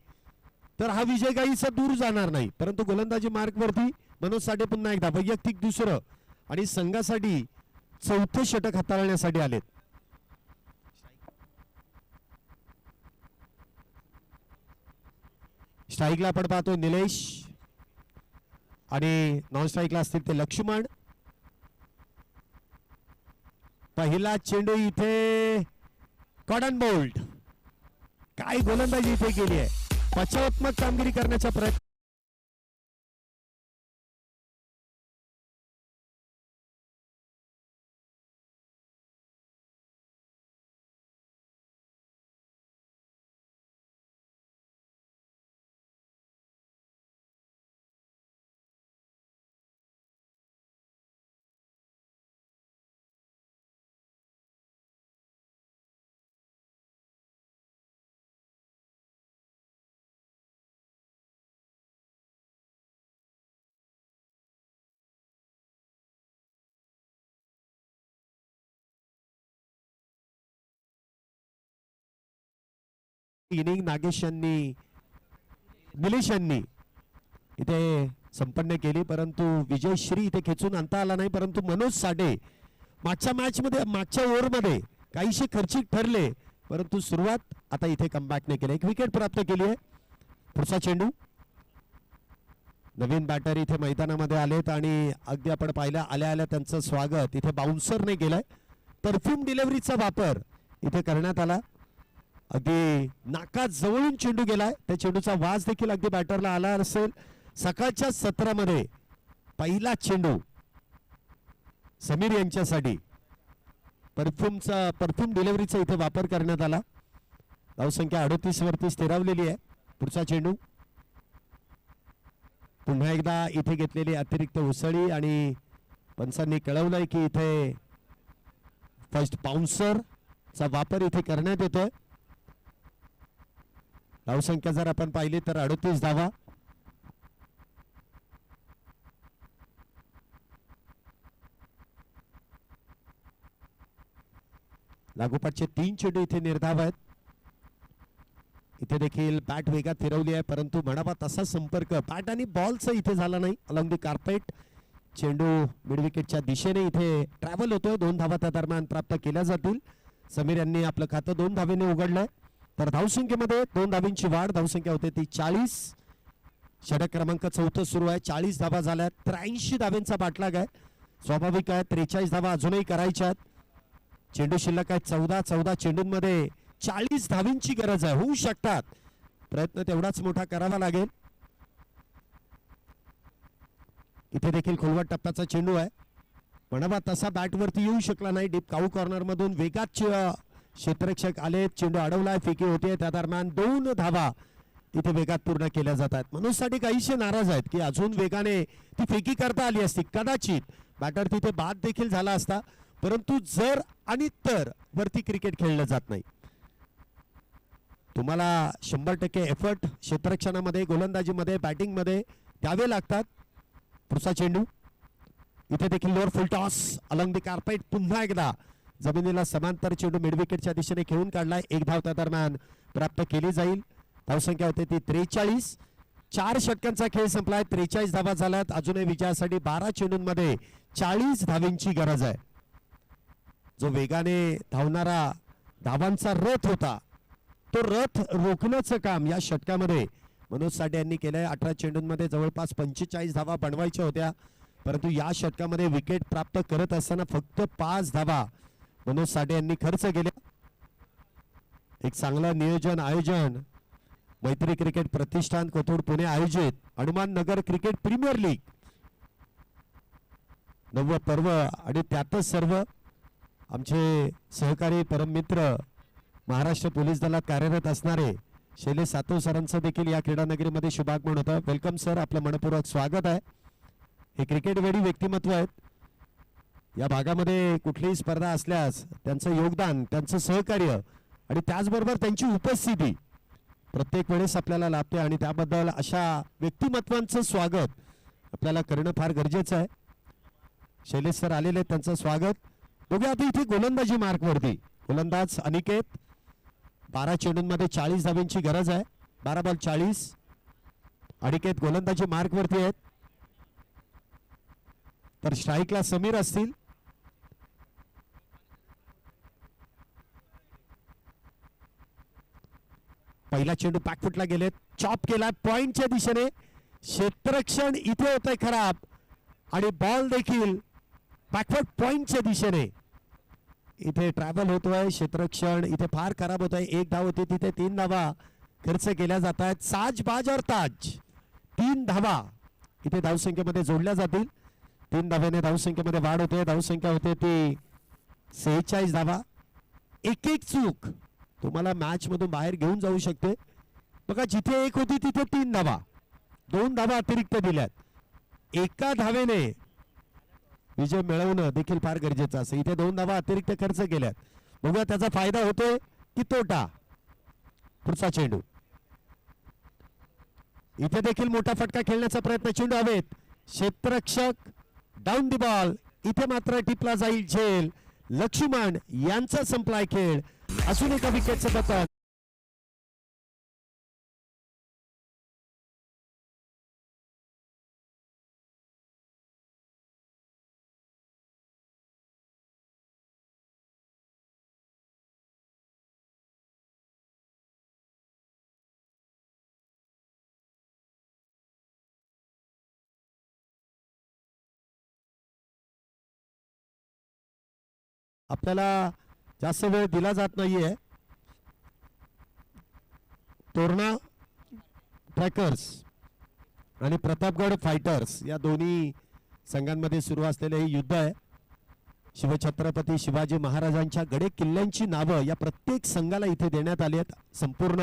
तर हा विजय काहीसा दूर जाणार नाही. परंतु गोलंदाजी मार्कवरती मनोज साठे पुन्हा एकदा वैयक्तिक दुसरं आणि संघासाठी चौथे षटक हाताळण्यासाठी आलेत. स्ट्राईकला आपण पाहतो निलेश आणि नॉन स्ट्राईकला असतील ते लक्ष्मण. पहिला चेंडू इथे कॉटन बोल्ट. काय गोलंदाजी इथे केली आहे. बचावात्मक कामगिरी करण्याचा प्रयत्न. इनिंग नागेश यांनी निलेश यांनी इथे संपन्न केली. परंतु विजयश्री इथे खेचून आणता आला नाही. परंतु मनोज साठे मागच्या मॅच मध्ये मागच्या ओव्हर मध्ये काहीशी खर्चिक ठरले. परंतु सुरुवात आता इथे कमबॅक ने केली. एक विकेट प्राप्त केली आहे. पुढचा चेंडू. नवीन बॅटर इथे मैदानामध्ये आलेत आणि अगदी आपण पाहिलं आल्या आल्या त्यांचं स्वागत इथे बाउन्सरने केलंय. परफ्यूम डिलिव्हरीचा वापर इथे करण्यात आला. अगदी नाकात जवळून चेंडू गेलाय. त्या चेंडूचा वास देखील अगदी बॅटरला आला असेल. सकाळच्या सत्रामध्ये पहिला चेंडू समीर यांच्यासाठी परफ्यूम डिलिव्हरीचा इथे वापर करण्यात आला. धावसंख्या 38 वरती स्थिरावलेली आहे. पुढचा चेंडू. पुन्हा एकदा इथे घेतलेली अतिरिक्त उसळी आणि पंचांनी कळवलंय की इथे फर्स्ट बाउन्सर चा वापर इथे करण्यात येतोय. धावसंख्या जर आपण पाहिली तर 38 धावा. लागोपाठचे 3 चेंडू इथे निर्धाव आहेत. इथे देखील बॅट वेगात फिरवली आहे परंतु म्हणावा तसा संपर्क बॅट आणि बॉलचा इथे झाला नाही. अलॉंग दी कार्पेट चेंडू मिड विकेटच्या दिशेने इथे ट्रॅव्हल होतोय. 2 धावा त्या दरम्यान प्राप्त केल्या जातील. समीर यांनी आपलं खातं 2 धावेने उघडलंय. तर धावसंख्येमध्ये 2 धावींची वाढ. धावसंख्या होते ती 40. षटक क्रमांक 4 सुरू आहे. 40 धावा झाल्या. 83 धाव्यांचा पाठलाग आहे. स्वाभाविक आहे. 43 धावा अजूनही करायच्यात. चेंडू शिल्लक आहे 14 चेंडूंमध्ये 40 धावींची गरज आहे. होऊ शकतात. प्रयत्न तेवढाच मोठा करावा लागेल. इथे देखील खोलवट टप्प्याचा चेंडू आहे. म्हणावा तसा बॅटवरती येऊ शकला नाही. डीप काऊ कॉर्नर मधून वेगात क्षेत्ररक्षक आले. चेंडू अडवलाय. फेकी होते. त्या दरम्यान 2 धावा इथे वेगात पूर्ण केल्या जातात. मनोज साठी काहीशे नाराज आहेत की अजून वेगाने ती फेकी करता आली असती. कदाचित बॅटर तिथे बाद देखील झाला असता. परंतु जर आणि तर वरती क्रिकेट खेळलं जात नाही. तुम्हाला 100% एफर्ट क्षेत्ररक्षणामध्ये, गोलंदाजीमध्ये, बॅटिंगमध्ये द्यावे लागतात. पुढचा चेंडू इथे देखील lower full toss Alang the carpet. पुन्हा एकदा जमिनीला समांतर चेंडू मिड विकेटच्या दिशेने खेळून काढलाय. 1 धाव त्या दरम्यान प्राप्त केली जाईल. धावसंख्या होते ती 43. 4 षटकांचा खेळ संपलाय. 43 धावा झाल्यात. अजूनही विजयासाठी 12 चेंडूंमध्ये 40 धावींची गरज आहे. जो वेगाने धावणारा धावांचा रथ होता तो रथ रोखण्याचं काम या षटकामध्ये मनोज साठे यांनी केलंय. 18 चेंडूंमध्ये जवळपास 45 धावा बनवायच्या होत्या. परंतु या षटकामध्ये विकेट प्राप्त करत असताना फक्त 5 धावा मनोज साठे यांनी खर्च केल्या. एक चांगलं नियोजन आयोजन मैत्री क्रिकेट प्रतिष्ठान कोथरूड पुणे आयोजित Hanuman Nagar cricket premier league 9व पर्व आणि त्यातच सर्व आमचे सहकारी परम मित्र महाराष्ट्र पोलीस दलात कार्यरत असणारे शैलेश सातव सरांचं देखील या क्रीडा नगरीमध्ये शुभागमन होतं. वेलकम सर, आपलं मनपूर्वक स्वागत आहे. हे क्रिकेट वेडी व्यक्तिमत्व आहेत. या भागामध्ये कुठलीही स्पर्धा असल्यास त्यांचं योगदान, त्यांचं सहकार्य आणि त्याचबरोबर त्यांची उपस्थिती प्रत्येक वेळेस आपल्याला लाभते आणि त्याबद्दल अशा व्यक्तिमत्वांचं स्वागत आपल्याला करणं फार गरजेचं आहे. शैलेश सर आलेले आहेत, त्यांचं स्वागत. बघूया आता इथे गोलंदाजी मार्कवरती गोलंदाज अनिकेत. 12 चेंडूंमध्ये 40 धावींची गरज आहे. 12 बॉल 40. अनिकेत गोलंदाजी मार्कवरती आहेत. तर स्ट्राईकला समीर असतील. पहिला चेंडू बॅकफुटला गेलेत. चॉप केला पॉइंटच्या दिशेने. क्षेत्ररक्षण इथे होतंय खराब आणि बॉल देखील बॅकफुट पॉइंटच्या दिशेने इथे ट्रॅव्हल होतोय. क्षेत्ररक्षण इथे फार खराब होत आहे. 1 धाव होती तिथे 3 धावा खर्च केल्या जात आहेत. साज बाज और ताज 3 धावा इथे धावसंख्येमध्ये जोडल्या जातील. 3 धाव्याने धावसंख्येमध्ये वाढ होते. धावसंख्या होते ती 46 धावा. एक चूक तुम्हाला मॅच मधून बाहेर घेऊन जाऊ शकते. बघा जिथे 1 होती तिथे 3 धावा, 2 धावा अतिरिक्त दिल्यात. एका धावेने विजय मिळवणं देखील फार गरजेचं असं. इथे 2 धावा अतिरिक्त खर्च केल्यात. बघूया त्याचा फायदा होतोय की तोटा. पुढचा चेंडू इथे देखील मोठा फटका खेळण्याचा प्रयत्न. चेंडू हवेत. क्षेत्ररक्षक डाऊन दी बॉल. इथे मात्र टिपला जाईल झेल. लक्ष्मण यांचा संपलाय खेळ. अजून एका विकेटचं पतन. आपल्याला जास्त वेळ दिला जात नाहीये. तोरणा ट्रॅकर्स आणि प्रतापगड फायटर्स या दोन्ही संघांमध्ये सुरू असलेले हे युद्ध आहे. शिवछत्रपती शिवाजी महाराजांच्या गडे किल्ल्यांची नावं या प्रत्येक संघाला इथे देण्यात आली आहेत. संपूर्ण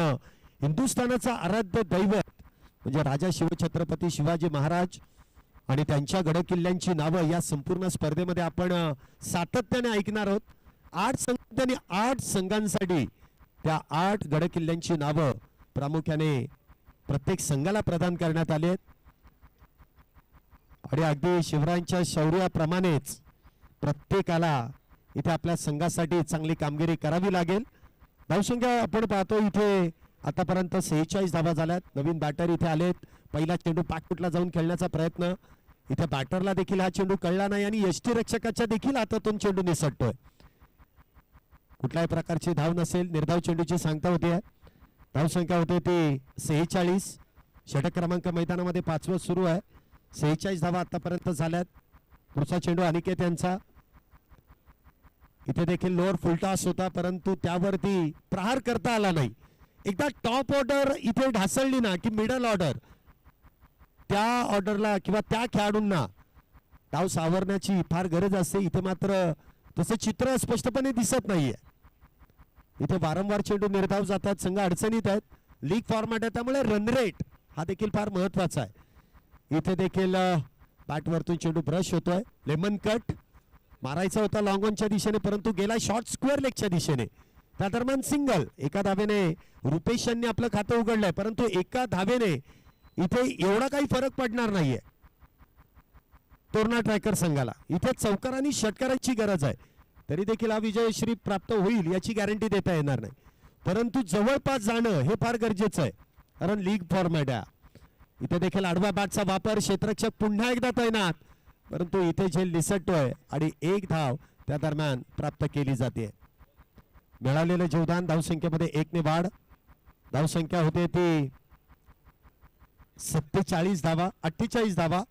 हिंदुस्थानाचा आराध्य दैवत म्हणजे राजा शिवछत्रपती शिवाजी महाराज आणि त्यांच्या गड किल्ल्यांची नावं या संपूर्ण स्पर्धेमध्ये आपण सातत्याने ऐकणार आहोत. 8 संघांसाठी त्या 8 गड किल्ल्यांची नावं प्रामुख्याने प्रत्येक संघाला प्रदान करण्यात आली आहेत. आणि अगदी शिवरायांच्या शौर्याप्रमाणेच प्रत्येकाला इथे आपल्या संघासाठी चांगली कामगिरी करावी लागेल. धावसंख्या आपण पाहतो इथे आतापर्यंत 46 धावा झाल्यात. नवीन बॅटर इथे आलेत. पहिला चेंडू पाकफुटला जाऊन खेळण्याचा प्रयत्न. इथे बॅटरला देखील हा चेंडू कळला नाही आणि यष्टीरक्षकाच्या देखील हातातून चेंडू निसटतोय. कुठल्याही प्रकारची धाव नसेल. निर्धाव चेंडूची सांगता होती. धावसंख्या होते ती 46. षटक क्रमांक मैदानामध्ये 5वं सुरू आहे. 46 धावा आतापर्यंत झाल्यात. पुढचा चेंडू अनिकेत यांचा. इथे देखील लोअर फुलटॉस होता परंतु त्यावरती प्रहार करता आला नाही. एकदा टॉप ऑर्डर इथे ढासळली ना की मिडल ऑर्डर त्या ऑर्डरला किंवा त्या खेळाडूंना डाव सावरण्याची फार गरज असते. इथे मात्र तसं चित्र स्पष्टपणे दिसत नाहीये. इथे वारंवार चेंडू निर्धाव जातात, संघ अडचणीत आहेत. लीग फॉर्मॅट आहे त्यामुळे रन रेट हा देखील फार महत्वाचा आहे. इथे देखील बॅटवरतून चेंडू ब्रश होतोय. लेमन कट मारायचा होता लॉंग ऑनच्या दिशेने परंतु गेला शॉर्ट स्क्वेअर लेगच्या दिशेने. त्या दरम्यान सिंगल. एका धावेने रुपेश यांनी आपलं खातं उघडलंय परंतु एका धावेने इथे एवढा काही फरक पडणार नाहीये तोरणा ट्रॅकर संघाला. इथे चौकार आणि षटकाराची गरज आहे. तरी देखील हा विजयश्री प्राप्त होईल याची गॅरंटी देता येणार नाही परंतु जवळपास जाणं हे फार गरजेचं आहे कारण लीग फॉर्मॅट आहे. इथे देखील आडव्या बॅटचा वापर. क्षेत्ररक्षक पुन्हा एकदा तैनात परंतु इथे झेल निसटतोय आणि एक धाव त्या दरम्यान प्राप्त केली जाते. मिळालेलं जीवदान धावसंख्येमध्ये 1 ने वाढ. धावसंख्या होते ती 47 धावा 48 धावा.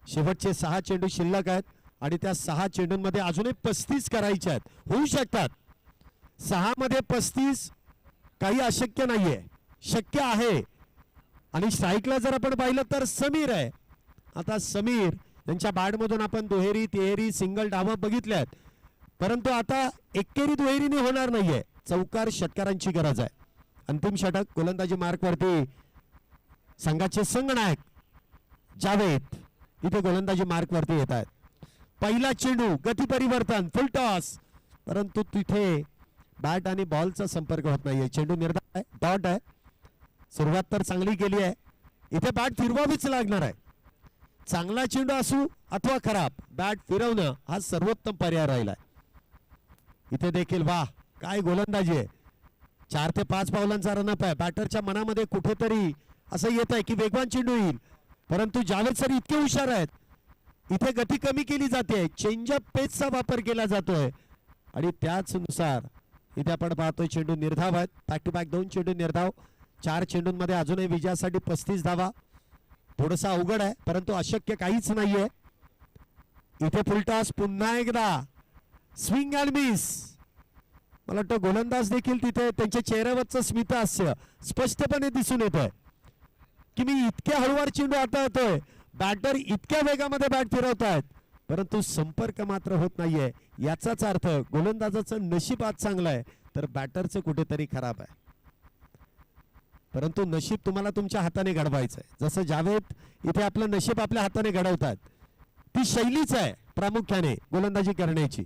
शेवटचे 6 चेंडू शिल्लक आहेत आणि त्या 6 चेंडूंमध्ये अजूनही 35 करायचे आहेत. होऊ शकतात 6 मध्ये 35 काही अशक्य नाहीये, शक्य आहे. आणि स्ट्राईकला जर आपण पाहिलं तर समीर आहे. आता समीर यांच्या बॅटमधून आपण दुहेरी तिहेरी सिंगल डावा बघितल्यात परंतु आता एकेरी दुहेरीने होणार नाहीये. चौकार षटकारांची गरज आहे. अंतिम षटक गोलंदाजी मार्कवरती संघाचे संघनायक जावेद इथे गोलंदाजी मार्कवरती येत आहेत. पहिला चेंडू गती परिवर्तन फुल टॉस परंतु तिथे बॅट आणि बॉलचा संपर्क होत नाहीये. चेंडू निर्धाव आहे, डॉट आहे. सुरुवात तर चांगली केली आहे. इथे बॅट फिरवावीच लागणार आहे. चांगला चेंडू असू अथवा खराब बॅट फिरवणं हा सर्वोत्तम पर्याय राहिलाय. इथे देखील वाह काय गोलंदाजी आहे. 4 ते 5 पावलांचा रनअप आहे. बॅटरच्या मनामध्ये कुठेतरी असं येत आहे की वेगवान चेंडू येईल परंतु जावेद सर इतके हुशार आहेत. इथे गती कमी केली जाते. चेंजअप पेचचा वापर केला जातोय आणि त्याचनुसार इथे आपण पाहतोय चेंडू निर्धाव आहेत. बॅक टू बॅक 2 चेंडू निर्धाव. 4 चेंडूंमध्ये अजूनही विजयासाठी 35 धावा. थोडासा अवघड आहे परंतु अशक्य काहीच नाहीये. इथे फुलटॉस पुन्हा एकदा स्विंग अँड मिस. मला वाटतं गोलंदाज देखील तिथे त्यांच्या चेहऱ्यावरचं स्मित हास्य स्पष्टपणे दिसून येतोय की मी इतक्या हळूवार चेंडू हाताळतोय. बॅटर इतक्या वेगामध्ये बॅट फिरवतायत परंतु संपर्क मात्र होत नाहीये. याचाच अर्थ गोलंदाजाचं नशीब आज चांगलं आहे तर बॅटरचं कुठेतरी खराब आहे. परंतु नशीब तुम्हाला तुमच्या हाताने घडवायचंय. जसं जावेद इथे आपलं नशीब आपल्या हाताने घडवतात ती शैलीच आहे प्रामुख्याने गोलंदाजी करण्याची.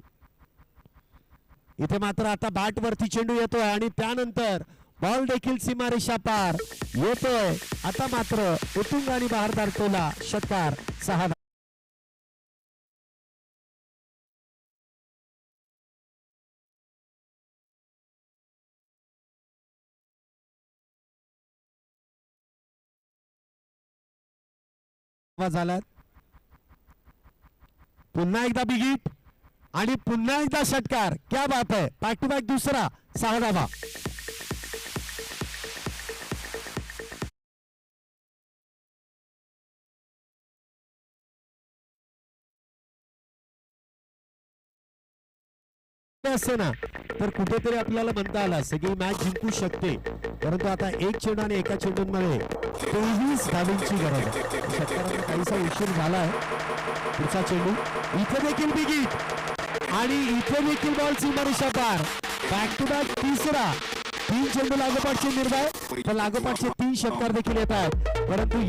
इथे मात्र आता बॅट वरती चेंडू येतोय आणि त्यानंतर बॉल देखील सीमारेषा पार येतोय. आता मात्र उतुंग आणि बहारदार टोला षटकार 6 झालात. पुन्हा एकदा बिगिट आणि पुन्हा एकदा षटकार. क्या बात आहे. बॅक टू बॅक दुसरा 6 धावा. असते ना तर कुठेतरी आपल्याला म्हणता आलं असं की मॅच जिंकू शकते परंतु आता 1 चेंडू आणि एका चेंडूंमध्ये 23 धावांची गरज आहे. षटकारांना काहीसा उशीर झाला आहे. पुढचा चेंडू इथे देखील बिगिट आणि इथे देखील बॉल सीमारेषा पार. बॅक टू बॅक तिसरा. 3 चेंडू लागोपाठचे निर्धाव तर लागोपाठचे 3 षटकार देखील येत आहेत परंतु